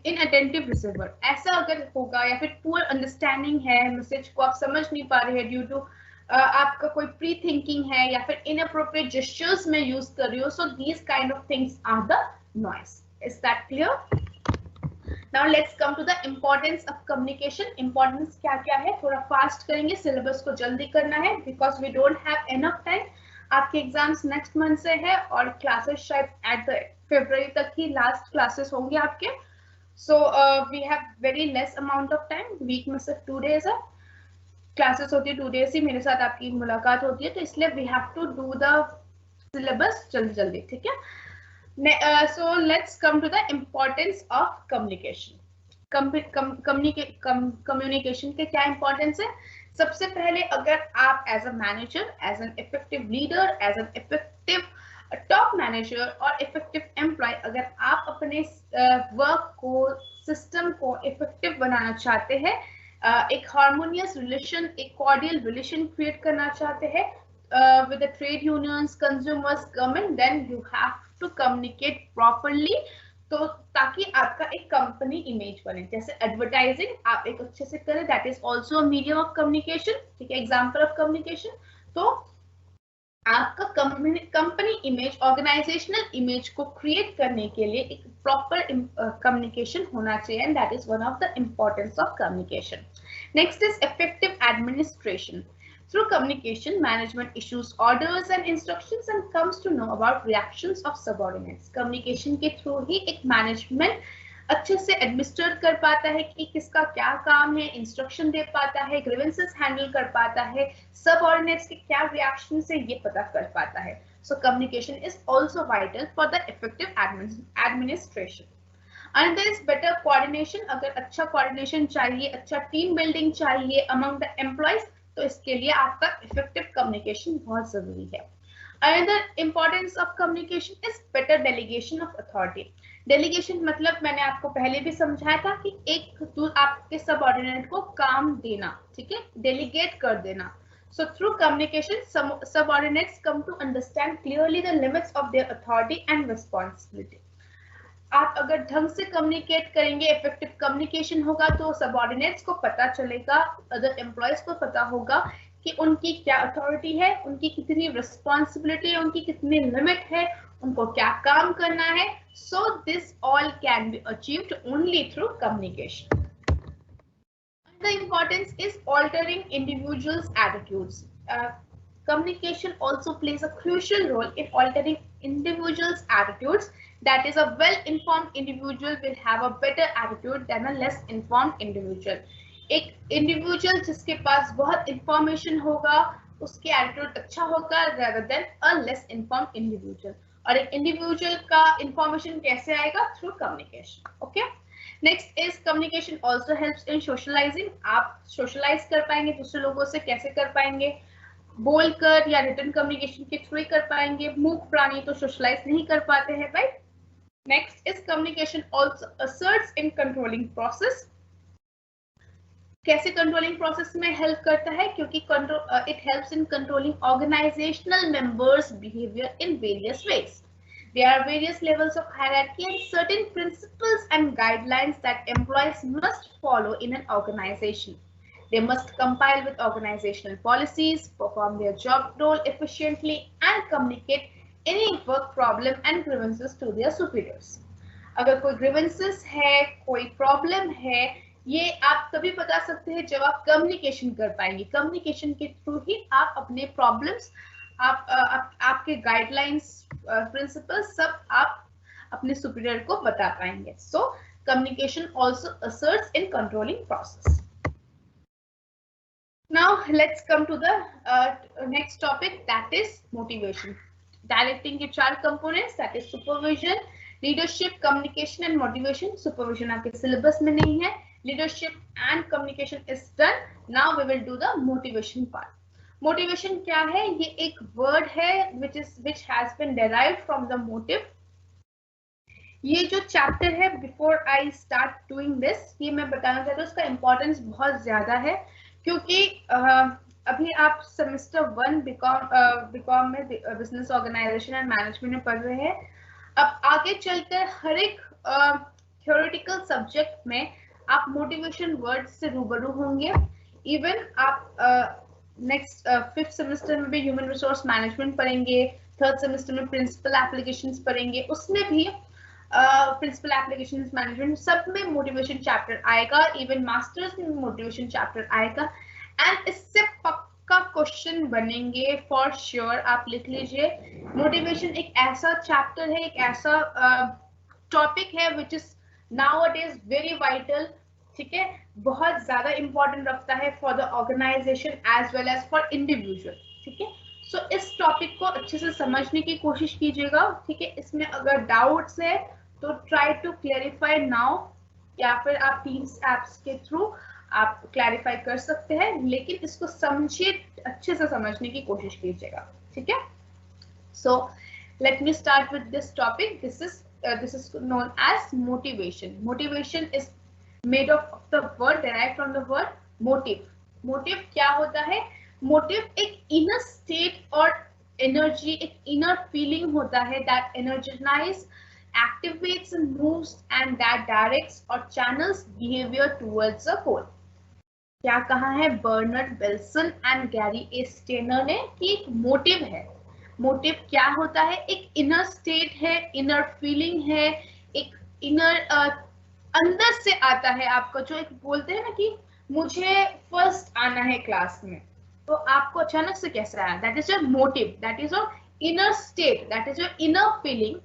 इनअटेंटिव रिसीवर। ऐसा अगर होगा, या फिर पुअर अंडरस्टैंडिंग है, मैसेज को आप समझ नहीं पा रहे हैं ड्यू टू आपका कोई प्री थिंकिंग है, या फिर इनअप्रोप्रिएट जेस्चर्स में यूज कर रही हो, so these kind of things are the noise. Is that clear? Now let's come to the importance of communication. Importance क्या क्या है, थोड़ा फास्ट करेंगे, सिलेबस को जल्दी करना है, because we don't have enough time. आपके एग्जाम्स नेक्स्ट मंथ से है और क्लासेस शायद एट द फरवरी तक ही लास्ट क्लासेस होंगे आपके। So we have very less amount of time, week में सिर्फ 2 days है, क्लासेस होती है 2 days ही, मेरे साथ आपकी मुलाकात होती है, तो इसलिए we have to do the syllabus जल्दी जल्दी, ठीक है। So let's come to the importance of communication. Communication के क्या importance है? सबसे पहले अगर आप as a manager, as an effective leader, as an effective top manager और effective employee, अगर आप अपने work को, system को effective बनाना चाहते हैं, एक harmonious relation, एक cordial relation create करना चाहते हैं with the trade unions, consumers, government, then you have to communicate properly, तो ताकि आपका एक कंपनी इमेज बने। जैसे एडवर्टाइजिंग आप एक अच्छे से करें, that is also a medium of communication, ठीक है, एग्जाम्पल ऑफ कम्युनिकेशन। तो आपका कंपनी इमेज, ऑर्गेनाइजेशनल इमेज को क्रिएट करने के लिए एक प्रॉपर कम्युनिकेशन होना चाहिए, and that is one of the importance of communication. Next is effective administration. Through communication, management issues orders and instructions and comes to know about reactions of subordinates. Communication के through ही एक management अच्छे से administer कर पाता है कि किसका क्या काम है, instruction दे पाता है, grievances handle कर पाता है, subordinates के क्या reaction से ये पता कर पाता है. So communication is also vital for the effective administration. And there is better coordination. अगर अच्छा coordination चाहिए, अच्छा team building चाहिए among the employees, तो इसके लिए आपका इफेक्टिव कम्युनिकेशन बहुत जरूरी है। Another importance of communication is better delegation of authority. Delegation मतलब मैंने आपको पहले भी समझाया था कि एक आपके सबऑर्डिनेट को काम देना, ठीक है, डेलीगेट कर देना. So through communication subordinates come to understand clearly the limits of their authority and responsibility. आप अगर ढंग से कम्युनिकेट करेंगे, इफेक्टिव कम्युनिकेशन होगा, तो सबऑर्डिनेट्स को पता चलेगा, अदर एम्प्लॉयज को पता होगा कि उनकी क्या अथॉरिटी है, उनकी कितनी रिस्पॉन्सिबिलिटी है, उनकी कितनी लिमिट है, उनको क्या काम करना है. So this all can be achieved only through communication. The importance is altering individuals' attitudes. Communication also plays a crucial role in altering individuals' attitudes. That is, a well-informed individual will have a better attitude than a less informed individual. एक individual जिसके पास बहुत information होगा उसके attitude अच्छा होगा rather than a less informed individual. और एक individual का इंफॉर्मेशन कैसे आएगा? Through communication. Okay, next is communication also helps in socializing. आप सोशलाइज कर पाएंगे दूसरे लोगों से, कैसे कर पाएंगे? बोलकर या रिटन कम्युनिकेशन के थ्रू ही कर पाएंगे. मूक प्राणी तो सोशलाइज नहीं कर पाते हैं, right? Next is communication also asserts in controlling process. कैसे कंट्रोलिंग प्रोसेस में हेल्प करता है? क्योंकि it helps in controlling organizational members behaviour in various ways. There are various levels of hierarchy and certain principles and guidelines that employees must follow in an organization. They must comply with organizational policies, perform their job role efficiently, and communicate any work problem and grievances to their superiors. अगर कोई grievances है, कोई problem है, ये आप तभी बता सकते हैं जब आप कम्युनिकेशन कर पाएंगे. कम्युनिकेशन के थ्रू ही आप अपने प्रॉब्लम्स, आपके गाइडलाइंस, प्रिंसिपल्स सब आप अपने सुपीरियर को बता पाएंगे. So communication also asserts in controlling process. Now let's come to the next topic, that is motivation. Directing के 4 components, that is supervision, leadership, communication and motivation. Supervision आपके syllabus में नहीं है. Leadership and communication is done. Now we will do the motivation part. Motivation क्या है? ये एक word है which has been derived from the motive. ये जो chapter है, before I start doing this, ये मैं बताना चाहती हूँ, उसका importance बहुत ज्यादा है क्योंकि अभी आप semester 1 BCom में business organization and management में पढ़ रहे हैं. अब आगे चलकर हर एक theoretical subject में आप मोटिवेशन वर्ड से रूबरू होंगे. इवन आप नेक्स्ट 5th सेमेस्टर में भी ह्यूमन रिसोर्स मैनेजमेंट पढ़ेंगे, 3rd सेमेस्टर में प्रिंसिपल एप्लीकेशंस पढ़ेंगे, उसमें भी प्रिंसिपल एप्लीकेशंस मैनेजमेंट सब में मोटिवेशन चैप्टर आएगा. इवन मास्टर्स में मोटिवेशन चैप्टर आएगा. एंड इससे पक्का क्वेश्चन बनेंगे फॉर श्योर. आप लिख लीजिए, मोटिवेशन एक ऐसा चैप्टर है, एक ऐसा टॉपिक है which is nowadays very vital. ठीक है, बहुत ज्यादा इंपॉर्टेंट रखता है for the organisation as well as for individual. ठीक है, सो इस टॉपिक को अच्छे से समझने की कोशिश कीजिएगा. ठीक है, इसमें अगर डाउट्स है तो ट्राई टू क्लैरिफाई नाउ, या फिर आप टीम्स एप्स के थ्रू आप क्लैरिफाई कर सकते हैं, लेकिन इसको समझिए, अच्छे से समझने की कोशिश कीजिएगा. ठीक है, so let me start with this topic. This is known as motivation. Motivation is made of the word, derived from the word motive. Motive क्या होता है? Motive एक inner state और energy, एक inner feeling होता है that energizes, activates, moves and that directs or channels behavior towards a goal. क्या कहा है Bernard Wilson and Gary A Steiner ने कि एक मोटिव है. मोटिव क्या होता है? एक इनर स्टेट है, इनर फीलिंग है, एक इनर अंदर से आता है आपका, जो एक बोलते हैं ना कि मुझे फर्स्ट आना है क्लास में, तो आपको अचानक से कैसे आया? That is your motive, that is your inner state, that is your inner feeling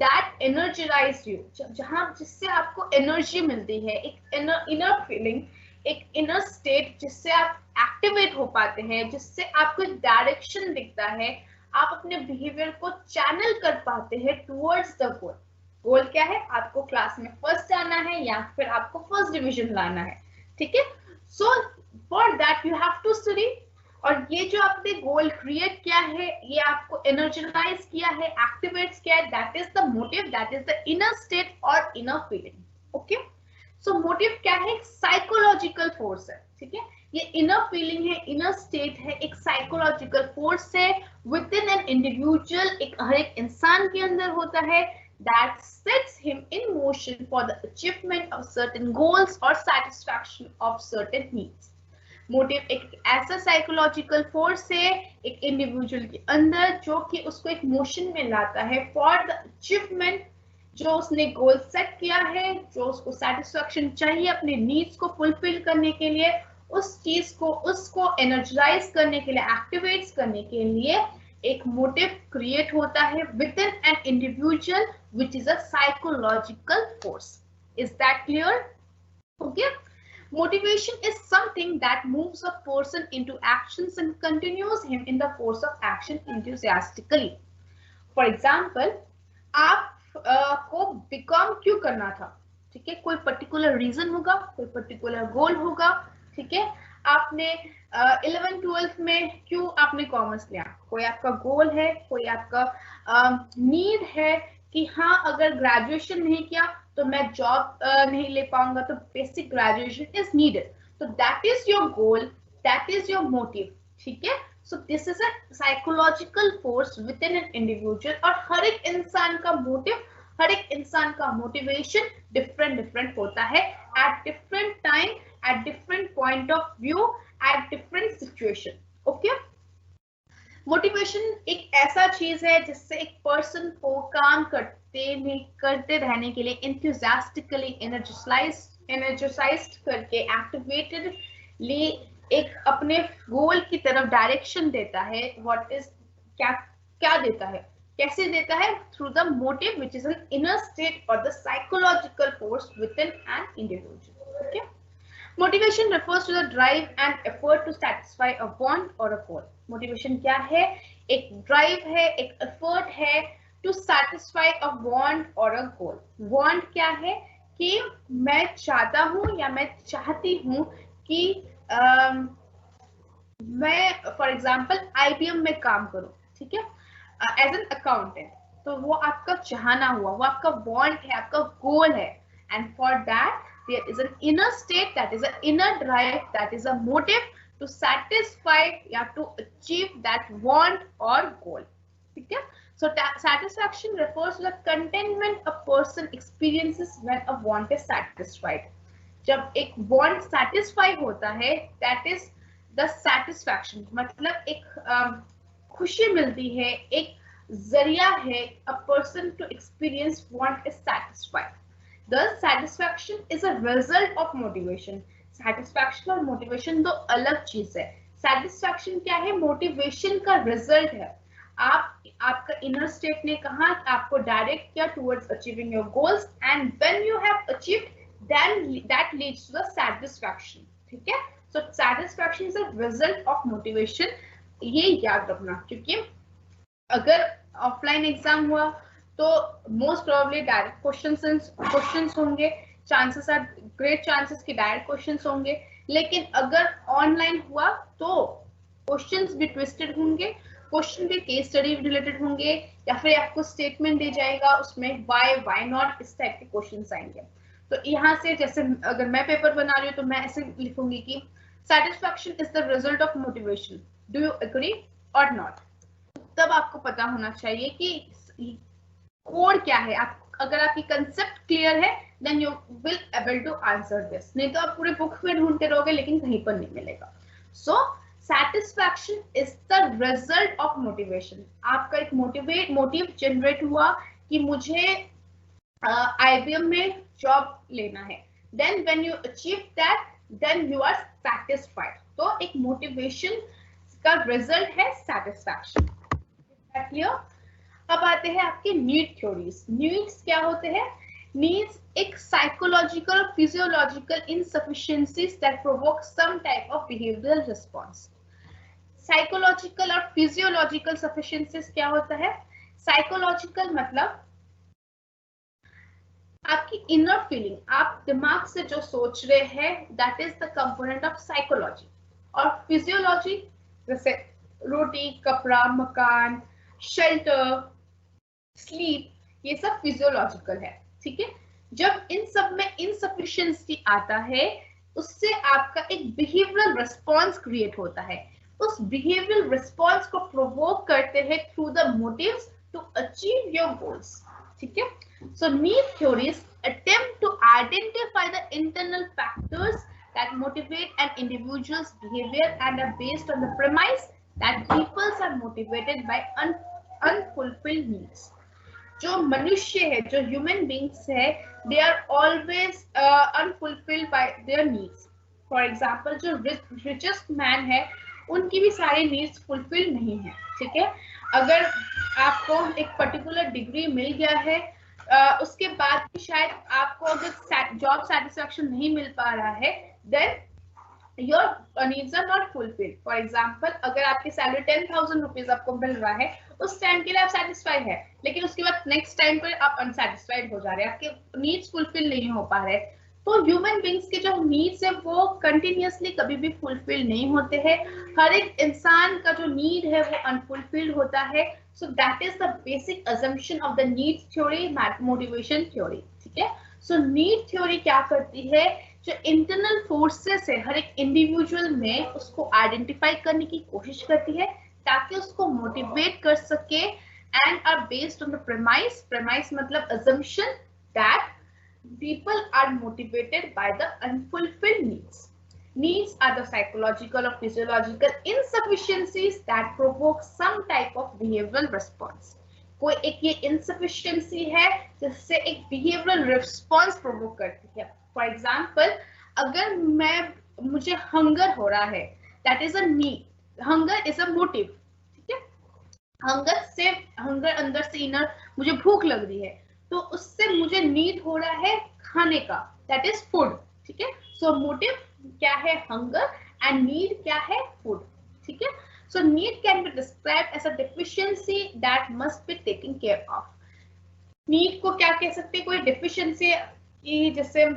that energize you, जहां जिससे आपको एनर्जी मिलती है. एक इनर फीलिंग, एक इनर स्टेट जिससे आप एक्टिवेट हो पाते हैं, जिससे आपको डायरेक्शन दिखता है, आप अपने बिहेवियर को चैनल कर पाते हैं टुवर्ड्स द गोल. गोल क्या है? आपको क्लास में फर्स्ट आना है या फिर आपको फर्स्ट डिवीजन लाना है. ठीक है, so for that you have to study. और ये जो आपने गोल क्रिएट किया है, ये आपको एनर्जाइज किया है, एक्टिवेट्स किया है, that is the motive, that is the inner state और inner feeling. Okay, so motive क्या है? साइकोलॉजिकल फोर्स है. ठीक है, ये इनर फीलिंग है, इनर स्टेट है, एक साइकोलॉजिकल फोर्स है विद इन एन इंडिविजुअल, एक हर एक इंसान के अंदर होता है, that sets him in motion for the achievement of certain goals और satisfaction of certain needs. Motive एक ऐसा साइकोलॉजिकल फोर्स है एक इंडिविजुअल के अंदर जो कि उसको एक मोशन में लाता है फॉर द अचीवमेंट, जो उसने गोल सेट किया है, जो उसको सैटिस्फैक्शन चाहिए अपने नीड्स को फुलफिल करने के लिए, उस चीज को उसको एनर्जाइज करने के लिए, एक्टिवेट्स करने के लिए एक मोटिव क्रिएट होता है within an individual which is a psychological force. Is that clear? Okay, Motivation is something that moves a person into actions and continues him in the course of action enthusiastically. For example, आप को BCom क्यों करना था, ठीक है, कोई particular reason होगा, कोई पर्टिकुलर गोल होगा, ठीक है। आपने 11th-12th में क्यों आपने कॉमर्स लिया, कोई आपका गोल है, कोई आपका नीड है कि हाँ अगर ग्रेजुएशन नहीं किया तो मैं जॉब नहीं ले पाऊंगा, तो बेसिक ग्रेजुएशन इज नीडेड, तो that is your goal, that is your motive, ठीक है। So this is a psychological force within an individual, और हर एक इंसान का मोटिव, हर एक इंसान का मोटिवेशन डिफरेंट होता है at different time, at different point of view, at different situation. Okay, motivation एक ऐसा चीज है जिससे एक पर्सन को काम करते रहने के लिए एंथुसियास्टिकली एनर्जाइज्ड करके एक्टिवेटेडली एक अपने गोल की तरफ डायरेक्शन देता है। व्हाट इज क्या देता है, कैसे देता है? Through the motive which is an inner state और the psychological force within an individual. Okay, motivation refers to the drive and effort to satisfy a want or a goal. Motivation क्या है? एक drive है, एक effort है to satisfy a want और अ गोल। Want क्या है कि मैं चाहता हूं या मैं चाहती हूं कि मैं फॉर एग्जांपल IBM में काम करूं, ठीक है, एज एन अकाउंटेंट, तो वो आपका चाहना हुआ, वो आपका वांट है, आपका गोल है, and for that there is an inner state, that is an inner drive, that is a motive to satisfy, you have to achieve that want or goal, ठीक है। So satisfaction refers to the contentment a person experiences when a want is satisfied. जब एक want satisfy होता है, that is the satisfaction, मतलब एक खुशी मिलती है, एक जरिया है, a person to experience want is satisfied. Thus, satisfaction is a result of motivation. Satisfaction और motivation दो अलग चीज है। Satisfaction क्या है? Motivation का result है। आपका inner state ने कहा, आपको direct किया towards achieving your goals, and when you have achieved, then that leads to the satisfaction, ठीक है। So satisfaction is a result of motivation, ये याद रखना, क्योंकि अगर ऑफलाइन एग्जाम हुआ तो मोस्ट प्रोबेबली डायरेक्ट क्वेश्चंस होंगे, चांसेस आर ग्रेट चांसेस कि डायरेक्ट क्वेश्चंस होंगे, लेकिन अगर ऑनलाइन हुआ तो क्वेश्चंस भी ट्विस्टेड होंगे, क्वेश्चन भी केस स्टडी रिलेटेड होंगे, या फिर आपको स्टेटमेंट दी जाएगा, उसमें व्हाई नॉट, इस टाइप के क्वेश्चंस आएंगे। तो यहाँ से जैसे अगर मैं पेपर बना रही हूँ तो मैं ऐसे लिखूंगी कि satisfaction is the result of motivation, do you agree और नॉट। तब आपको पता होना चाहिए कि कोड क्या है। अगर आपकी कंसेप्ट क्लियर है then you will able to answer this, नहीं तो आप पूरे बुक में ढूंढते रहोगे लेकिन कहीं पर नहीं मिलेगा। सो satisfaction is the result of motivation. आपका एक मोटिव जनरेट हुआ कि मुझे IBM में जॉब लेना है, then when you achieve that then you are satisfied. तो एक मोटिवेशन का रिजल्ट है satisfaction. क्लियर? अब आते हैं आपके नीड थ्योरीज। नीड्स क्या होते हैं? नीड्स एक psychological physiological insufficiencies that provoke some type of behavioural response. Psychological और फिजियोलॉजिकल सफिशिएंसीज क्या होता है? साइकोलॉजिकल मतलब आपकी इनर फीलिंग, आप दिमाग से जो सोच रहे हैं, that is the component of psychology. और फिजियोलॉजी जैसे रोटी, कपड़ा, मकान, शेल्टर, स्लीप, ये सब फिजियोलॉजिकल है, ठीक है। जब इन सब में इनसफिशिएंसी आता है, उससे आपका एक बिहेवियरल रिस्पांस क्रिएट होता है। उस बिहेवियरल रिस्पांस को प्रोवोक करते हैं through the motives to achieve your goals, ठीक है। So need theories attempt to identify the internal factors that motivate an individual's behavior and are based on the premise that people are motivated by unfulfilled needs. जो मनुष्य है, जो human beings है, they are always unfulfilled by their needs. For example जो richest man है, उनकी भी सारी नीड्स फुलफिल नहीं है, ठीक है। अगर आपको एक पर्टिकुलर डिग्री मिल गया है, उसके बाद भी शायद आपको अगर जॉब सेटिस्फैक्शन नहीं मिल पा रहा है, then your needs are not fulfilled. For example, अगर आपकी सैलरी 10,000 रुपीज आपको मिल रहा है, उस टाइम के लिए आप सेटिस्फाइड है, लेकिन उसके बाद नेक्स्ट टाइम पर आप अनसेटिस्फाइड हो जा रहे हैं, आपके नीड्स फुलफिल नहीं हो पा रहे, तो ह्यूमन बींग्स के जो नीड्स है वो कंटिन्यूअसली कभी भी फुलफिल नहीं होते हैं। हर एक इंसान का जो नीड है वो अनफुलफिल्ड होता है। So that is the basic assumption of the needs theory, motivation theory. ठीक है, सो नीड थ्योरी क्या करती है, जो इंटरनल फोर्सेस है हर एक इंडिविजुअल में, उसको आइडेंटिफाई करने की कोशिश करती है ताकि उसको मोटिवेट कर सके, and are based on the premise मतलब assumption that people are motivated by the unfulfilled needs. Needs are the psychological or physiological insufficiencies that provoke some type of behavioral response. कोई एक ये insufficiency है जिससे एक behavioral response provoke करती है। For example, अगर मुझे hunger हो रहा है, that is a need. Hunger is a motive. ठीक है, hunger अंदर से inner, मुझे भूख लग रही है, तो उससे मुझे नीड हो रहा है खाने का, दैट इज फूड। ठीक है, सो मोटिव क्या है, हंगर, एंड नीड क्या है, फूड। ठीक है, so need can be described as a deficiency that must be taken care of. Need को क्या कह सकते हैं, कोई डेफिशिएंसी कि जैसे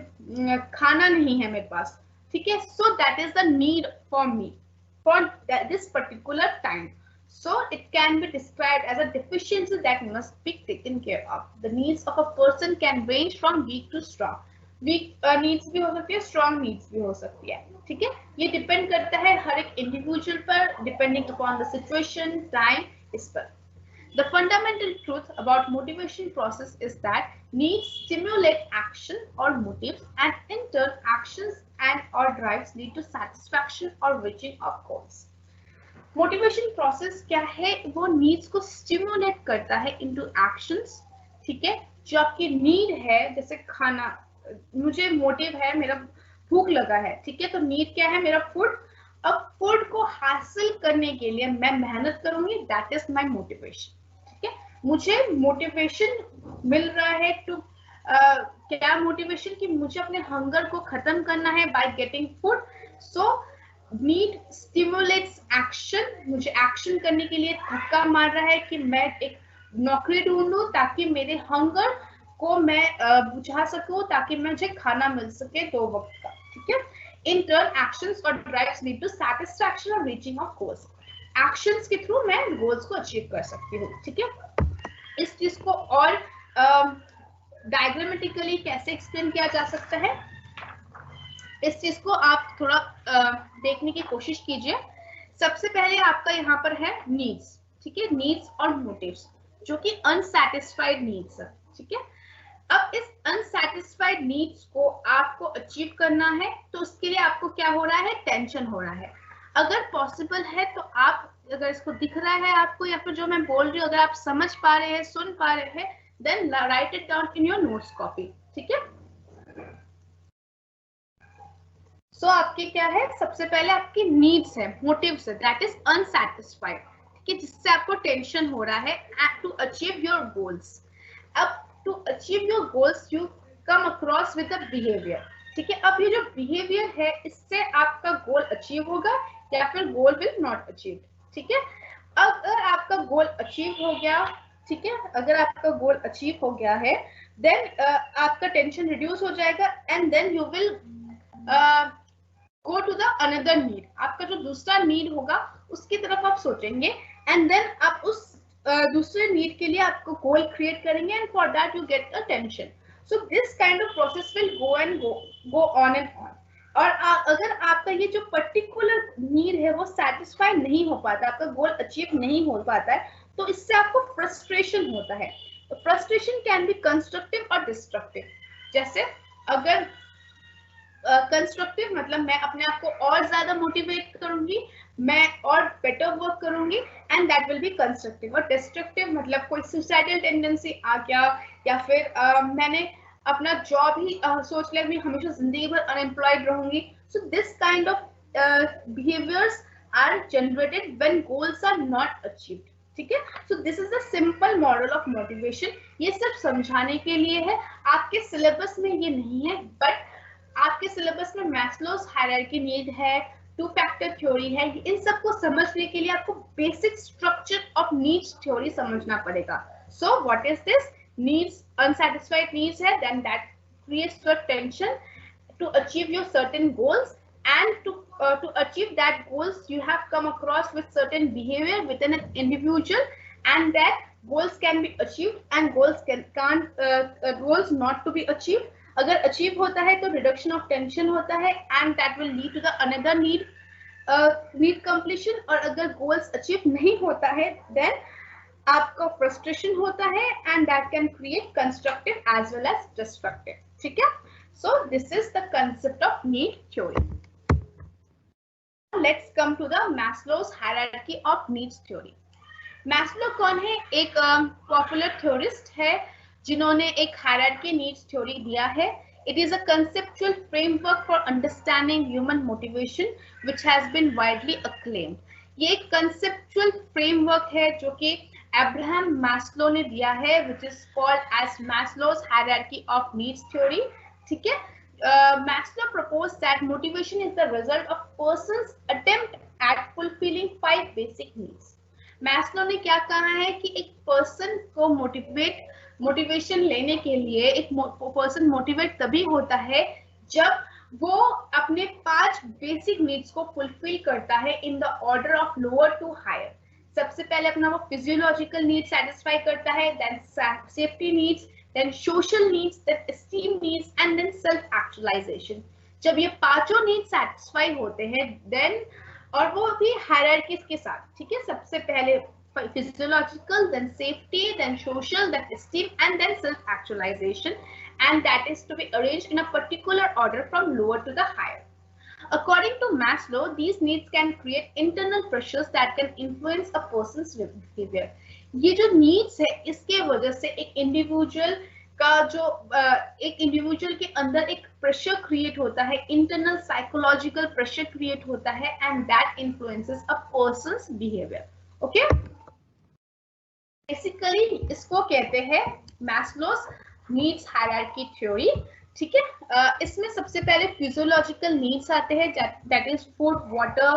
खाना नहीं है मेरे पास। ठीक है, so that is the need for me for this particular time. So it can be described as a deficiency that must be taken care of. The needs of a person can range from weak to strong. Weak needs भी हो सकती है, strong needs भी हो सकती है. ठीक है, ये डिपेंड करता है हर एक इंडिविजुअल पर, depending upon the situation, time, इस पर. The fundamental truth about motivation process is that needs stimulate action or motives, and in turn actions and or drives lead to satisfaction or reaching of goals. Motivation process क्या है, वो needs को stimulate करता है into actions. ठीक है, जो आपकी नीड है, जैसे खाना, मुझे मोटिव है, मेरा भूख लगा है. ठीक है, तो नीड क्या है, मेरा फूड. अब फूड को हासिल करने के लिए मैं मेहनत करूंगी, दैट इज माय मोटिवेशन. ठीक है, मुझे मोटिवेशन मिल रहा है टू क्या मोटिवेशन, कि मुझे अपने हंगर को खत्म करना है by getting food. So need stimulates action, मुझे एक्शन करने के लिए धक्का मार रहा है कि मैं एक नौकरी ढूंढूं ताकि मेरे हंगर को मैं बुझा सकूं, ताकि मुझे खाना मिल सके 2 वक्त का. ठीक है, इन टर्न एक्शंस और ड्राइव्स लीड टू सैटिस्फैक्शन और रीचिंग ऑफ गोल्स. एक्शंस के थ्रू मैं गोल्स को अचीव कर सकती हूँ. ठीक है, इस चीज को और डायग्रामेटिकली कैसे एक्सप्लेन किया जा सकता है, इस चीज को आप थोड़ा देखने की कोशिश कीजिए. सबसे पहले आपका यहाँ पर है नीड्स. ठीक है, नीड्स और मोटिव्स, जो कि अनसैटिस्फाइड नीड्स है. ठीक है, अब इस अनसैटिस्फाइड नीड्स को आपको अचीव करना है, तो उसके लिए आपको क्या हो रहा है, टेंशन हो रहा है. अगर पॉसिबल है तो आप, अगर इसको दिख रहा है आपको, या फिर जो मैं बोल रही हूँ अगर आप समझ पा रहे हैं, सुन पा रहे हैं, then write it down in your notes copy. ठीक है, सो आपके क्या है, सबसे पहले आपकी नीड्स है, मोटिव्स है, दैट इज अनसैटिस्फाइड. ठीक है, जिससे आपको टेंशन हो रहा है टू अचीव योर गोल्स. अब to achieve your goals you come across with the behaviour. ठीक है, अब ये जो बिहेवियर है, इससे आपका गोल अचीव होगा या फिर गोल विल नॉट अचीव. ठीक है, अगर आपका गोल अचीव हो गया, ठीक है, अगर आपका गोल अचीव हो गया है, देन आपका टेंशन रिड्यूस हो जाएगा, and then you will go to the another need. आपका जो दूसरा नीड होगा उसकी तरफ आप सोचेंगे, एंड देन आप उस दूसरे नीड के लिए आपको गोल क्रिएट करेंगे, and for that you get a tension. So this kind of process will go on and on. और अगर आपका ये जो पर्टिकुलर नीड है वो सेटिस्फाई नहीं हो पाता, आपका गोल अचीव नहीं हो पाता है, तो इससे आपको फ्रस्ट्रेशन होता है. तो फ्रस्ट्रेशन कैन बी कंस्ट्रक्टिव और डिस्ट्रक्टिव. जैसे अगर कंस्ट्रक्टिव मतलब मैं अपने आप को और ज्यादा मोटिवेट करूंगी, मैं और बेटर वर्क करूंगी, and that will be constructive. और डिस्ट्रक्टिव मतलब कोई सुसाइडल टेंडेंसी आ गया, या फिर मैंने अपना जॉब ही सोच लिया मैं हमेशा जिंदगी भर अनएम्प्लॉयड रहूंगी. So this kind of behaviours are generated when goals are not achieved. ठीक है, so this is the simple model of motivation. ये सिर्फ समझाने के लिए है, आपके सिलेबस में ये नहीं है, बट आपके सिलेबस में मैस्लोस हायरार्की नीड है, टू फैक्टर थ्योरी है, इन सबको समझने के लिए आपको basic structure of needs theory समझना पड़ेगा. So what is this? Needs, unsatisfied needs है, then that creates your tension to achieve your certain goals, and to achieve that goals you have come across with certain behavior within an individual, and that goals can be achieved and goals goals not to be achieved. अगर achieve होता है तो reduction of tension होता है, and that will lead to the another need completion. और अगर goals achieve नहीं होता है देन आपका फ्रस्ट्रेशन होता है, and that can create constructive as well as destructive. ठीक है? So this is the concept of need theory. Let's come to the Maslow's hierarchy of needs theory. Maslow कौन है? एक पॉपुलर थ्योरिस्ट है जिन्होंने एक हायरार्की नीड्स थ्योरी दिया है. It is a conceptual framework for understanding human motivation which has been widely acclaimed. ये एक conceptual framework है जो कि Abraham Maslow ने दिया है, which is called as Maslow's hierarchy of needs theory. ठीक है? Maslow proposed that motivation is the result of person's attempt at fulfilling 5 basic needs. Maslow ने क्या कहा है कि एक person को मोटिवेशन लेने के लिए एक पर्सन मोटिवेट तभी होता है जब वो अपने 5 बेसिक नीड्स को फुलफिल करता है in the order of lower to higher. सबसे पहले अपना वो फिजियोलॉजिकल नीड्स सेटिस्फाई करता है, then safety needs, then social needs, then esteem needs, and then self actualization. जब ये पांचों नीड्स सेटिस्फाई होते हैं देन, और वो भी हायरार्कीज के साथ. ठीक है? सबसे पहले physiological, then safety, then social, then esteem, and then self-actualization, and that is to be arranged in a particular order from lower to the higher. According to Maslow, these needs can create internal pressures that can influence a person's behavior. ये जो needs है इसके वजह से एक individual का जो एक individual के अंदर एक pressure create होता है, internal psychological pressure create होता है, and that influences a person's behavior. Okay? Basically इसको कहते हैं मैस्लोस नीड्स हायरार्की थ्योरी. ठीक है? इसमें सबसे पहले फिजियोलॉजिकल नीड्स आते हैं, that is food, water,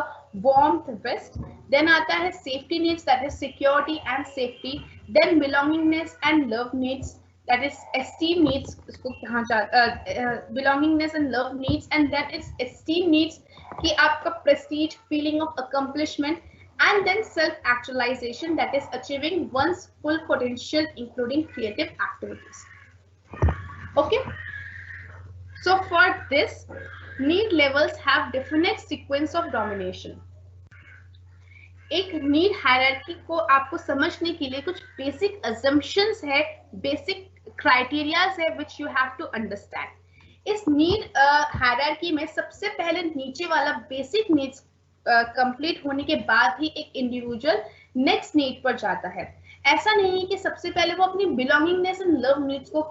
warmth, rest. Then आता है safety needs, that is security and safety. Then belongingness and love needs, that is esteem needs. इसको कहा जाता belongingness and love needs. And then it's esteem needs कि आपका prestige, feeling of accomplishment. And then self-actualization, that is achieving one's full potential, including creative activities. Okay? So for this, need levels have definite sequence of domination. एक need hierarchy को आपको समझने के लिए कुछ basic assumptions है, basic criteria है which you have to understand. इस need hierarchy में सबसे पहले नीचे वाला basic needs कंप्लीट होने के बाद ही एक इंडिविजुअल नेक्स्ट नीड पर जाता है. ऐसा नहीं है कि सबसे पहले वो अपनी बिलोंगिंगनेस एंड लव नीड्स को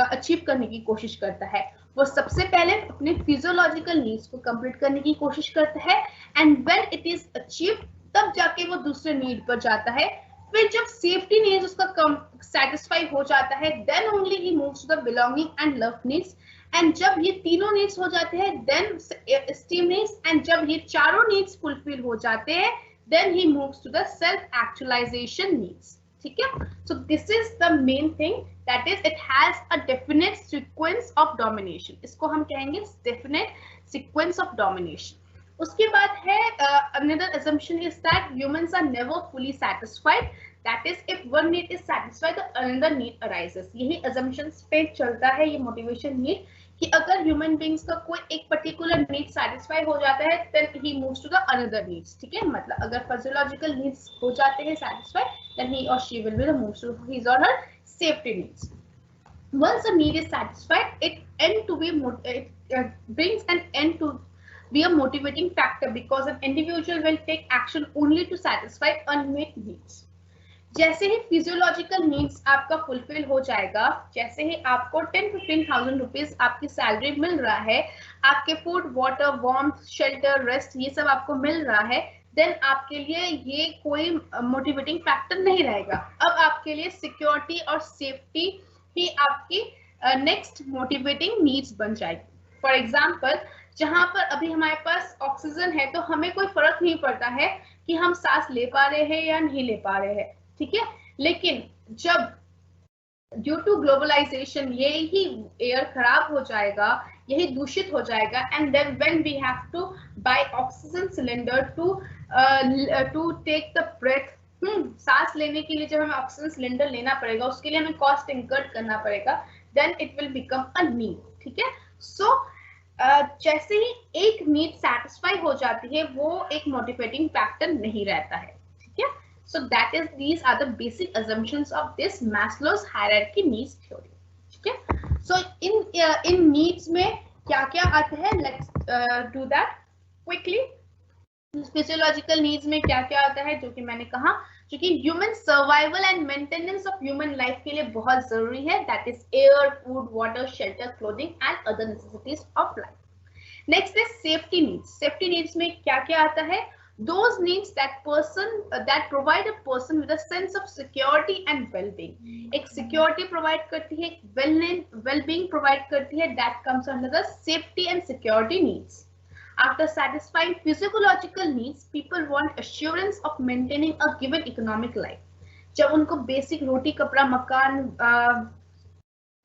अचीव करने की कोशिश करता है. वो सबसे पहले अपने फिजियोलॉजिकल नीड्स को कंप्लीट करने की कोशिश करता है, and when it is achieved तब जाके वो दूसरे नीड पर जाता है. फिर जब सेफ्टी नीड्स उसका सेटिस्फाई हो जाता है देन ओनली ही moves to the belonging and love needs. And जब ये तीनों नीड्स हो जाते हैं देन एस्टीम नीड्स. एंड जब ये चारों नीड्स फुलफिल हो जाते हैं देन ही moves to the self actualization needs. ठीक है? So this is the main thing, that is it has a definite sequence of domination. इसको हम कहेंगे डेफिनेट सीक्वेंस ऑफ डोमिनेशन. उसके बाद है another assumption is that humans are never fully satisfied. That is, if one need is satisfied, the another need arises. यही assumptions पे चलता है ये motivation need कि अगर human beings का कोई एक particular need satisfy हो जाता है then he moves to the another needs. ठीक है? मतलब अगर physiological needs हो जाते हैं satisfy then he or she will be the moves to his or her safety needs. Once a need is satisfied, it brings an end to be a motivating factor because an individual will take action only to satisfy unmet needs. जैसे ही physiological needs आपका fulfil हो जाएगा, जैसे ही आपको 10-15,000 rupees आपकी salary मिल रहा है, आपके food, water, warmth, shelter, rest ये सब आपको मिल रहा है, देन आपके लिए ये कोई मोटिवेटिंग फैक्टर नहीं रहेगा. अब आपके लिए सिक्योरिटी और सेफ्टी ही आपकी नेक्स्ट मोटिवेटिंग नीड्स बन जाएगी. फॉर एग्जाम्पल जहां पर अभी हमारे पास ऑक्सीजन है तो हमें कोई फर्क नहीं पड़ता है कि हम सांस ले पा रहे हैं या नहीं ले पा रहे हैं, ठीक है। लेकिन जब ड्यू टू ग्लोबलाइजेशन यही एयर खराब हो जाएगा, यही दूषित हो जाएगा, and then when we have to buy oxygen cylinder to take the breath, सांस लेने के लिए जब हमें ऑक्सीजन सिलेंडर लेना पड़ेगा, उसके लिए हमें कॉस्ट इंकर्ड करना पड़ेगा, then it will become a need, ठीक है। सो जैसे ही एक नीड सेटिस्फाई हो जाती है वो एक मोटिवेटिंग फैक्टर नहीं रहता है, ठीक है। So that is, these are the basic assumptions of this Maslow's hierarchy needs theory, ठीक है। So in needs में क्या क्या आता है, let's do that quickly. Physiological needs में क्या क्या आता है, जो कि मैंने कहा, जो कि human survival and maintenance of human life के लिए बहुत जरूरी है, that is air, food, water, shelter, clothing and other necessities of life. Next is safety needs. Safety needs में क्या क्या आता है, those needs that provide a person with a sense of security and well-being. एक security provide करती है, well-being provide करती है, that comes under the safety and security needs. After satisfying physiological needs, people want assurance of maintaining a given economic life. जब उनको basic रोटी, कपड़ा, मकान,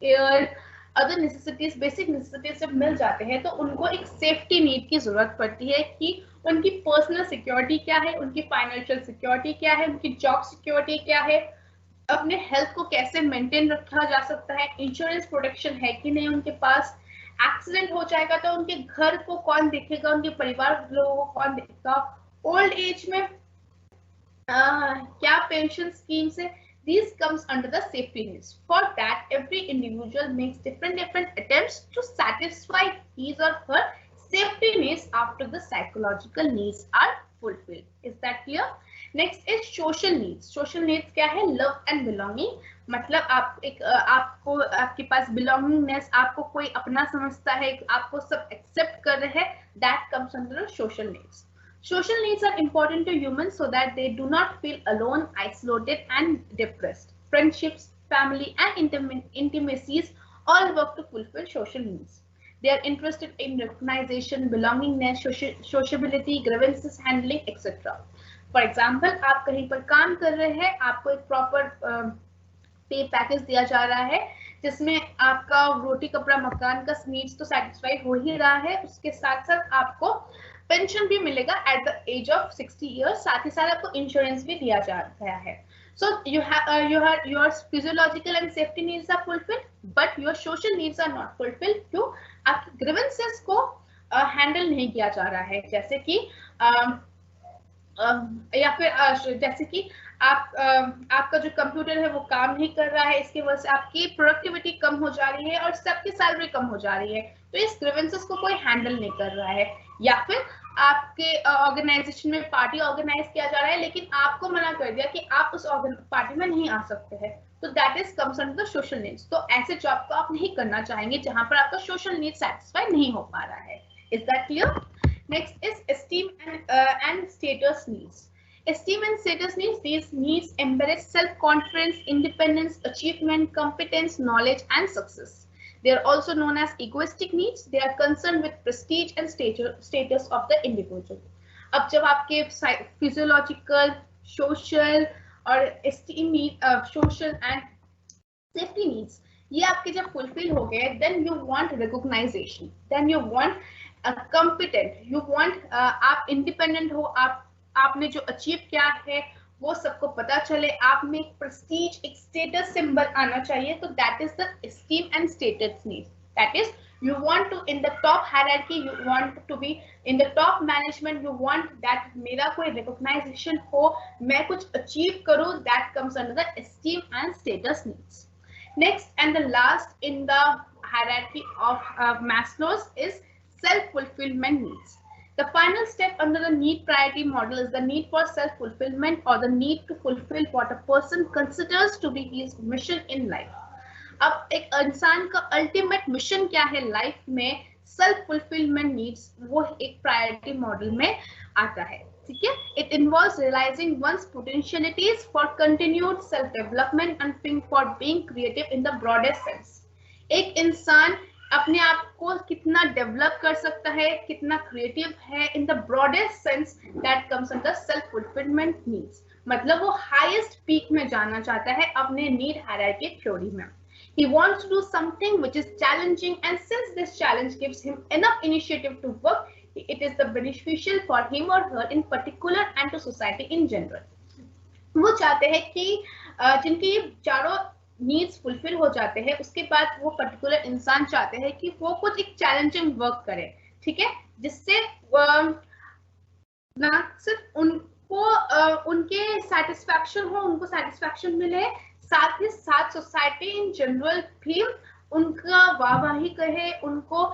air, other necessities, basic necessities जब मिल जाते हैं तो उनको एक सेफ्टी नीड की जरूरत पड़ती है कि उनकी पर्सनल सिक्योरिटी क्या है, उनकी फाइनेंशियल सिक्योरिटी क्या है, उनकी जॉब सिक्योरिटी क्या है, अपने हेल्थ को कैसे मेंटेन रखा जा सकता है, इंश्योरेंस प्रोटेक्शन है कि नहीं उनके पास, एक्सीडेंट हो जाएगा तो उनके घर को कौन देखेगा, उनके परिवार लोगों को कौन देखेगा, ओल्ड एज में क्या पेंशन स्कीम्स है, these comes under the safety needs. For that, every individual makes different attempts to satisfy his or her safety needs after the psychological needs are fulfilled. Is that clear? Next is social needs. Social needs क्या है, love and belonging. मतलब आपको आपके पास belongingness, आपको कोई अपना समझता है, आपको सब accept कर रहे हैं, that comes under social needs. Social needs are important to humans so that they do not feel alone, isolated and depressed. Friendships, family and intimacies all work to fulfill social needs. They are interested in recognition, belongingness, sociability, grievances handling, etc. For example, आप कहीं पर काम कर रहे हैं, आपको एक proper पे पैकेज दिया जा रहा है जिसमें आपका रोटी, कपड़ा, मकान का नीड्स तो सेटिस्फाई हो ही रहा है, उसके साथ साथ आपको पेंशन भी मिलेगा at the age of 60 years, साथ ही साथ आपको इंश्योरेंस भी दिया जा रहा है। So your physiological and safety needs are fulfilled but your social needs are not fulfilled. क्यों? आपकी ग्रीवेंसेस को हैंडल नहीं किया जा रहा है, जैसे कि या फिर जैसे कि आपका जो कंप्यूटर है वो काम नहीं कर रहा है, इसकी वजह से आपकी प्रोडक्टिविटी कम हो जा रही है और सबकी सैलरी कम हो जा रही है, तो इस ग्रीवेंसेस को कोई हैंडल नहीं कर रहा है। या फिर आपके ऑर्गेनाइजेशन में पार्टी ऑर्गेनाइज किया जा रहा है लेकिन आपको मना कर दिया कि आप उस पार्टी में नहीं आ सकते हैं, तो that is comes under the social needs. तो ऐसे जॉब को आप नहीं करना चाहेंगे जहां पर आपका सोशल नीड सेटिस्फाई नहीं हो पा रहा है। Is that clear? Next is esteem and status needs. Esteem and status needs, these needs embed self-confidence, independence, achievement, competence, knowledge, and success. They are also known as egoistic needs. They are concerned with prestige and status of the individual. अब जब आपके physiological, social और esteem need, social and safety needs ये आपके जब fulfill हो गए, then you want recognition, then you want competent, you want आप independent हो, आपने जो अचीव किया है वो सबको पता चले, आप में एक प्रेस्टीज, एक स्टेटस सिंबल आना चाहिए, तो that is the esteem and status need. That is you want to in the top hierarchy, you want to be in the top management, you want that मेरा कोई recognition हो, मैं कुछ achieve करूँ, that comes under the esteem and status needs. Next and the last in the hierarchy of Maslow's is self-fulfillment needs. The final step under the need priority model is the need for self-fulfillment or the need to fulfill what a person considers to be his mission in life. अब एक इंसान का ultimate mission क्या है life में, self fulfilment needs, वो एक priority model में आता है, ठीक है। It involves realizing one's potentialities for continued self development and for being creative in the broadest sense. एक इंसान अपने आप को कितना डेवलप कर सकता है, कितना क्रिएटिव है, in the broadest sense that comes under self fulfilment needs. मतलब वो हाईएस्ट पीक में जाना चाहता है अपने नीड हायरार्की थ्योरी में। He wants to do something which is challenging, and since this challenge gives him enough initiative to work, it is the beneficial for him or her in particular and to society in general. वो चाहते हैं कि जिनके ये चारों needs fulfil हो जाते हैं, उसके बाद वो पर्टिकुलर इंसान चाहते हैं कि वो कुछ एक चैलेंजिंग वर्क करे, ठीक है, जिससे ना सिर्फ उनको उनके सेटिस्फैक्शन हो, उनको सेटिस्फैक्शन मिले, साथ ही साथ सोसाइटी इन जनरल भी उनका वाहवाही कहे, उनको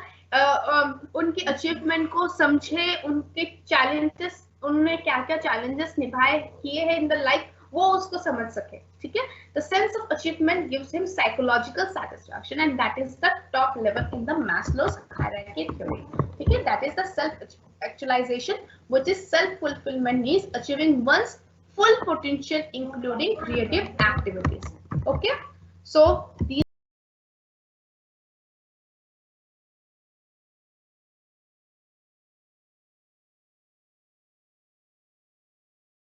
उनके अचीवमेंट को समझे, उनके चैलेंजेस, उन्होंने क्या क्या चैलेंजेस निभाए किए हैं इन द लाइफ, वो उसको समझ सके, ठीक है। The sense of achievement gives him psychological satisfaction and that is the top level in the Maslow's hierarchy theory, ठीक है। That is the self actualization, which is self-fulfillment needs, achieving one's full potential including creative activities. Okay, so these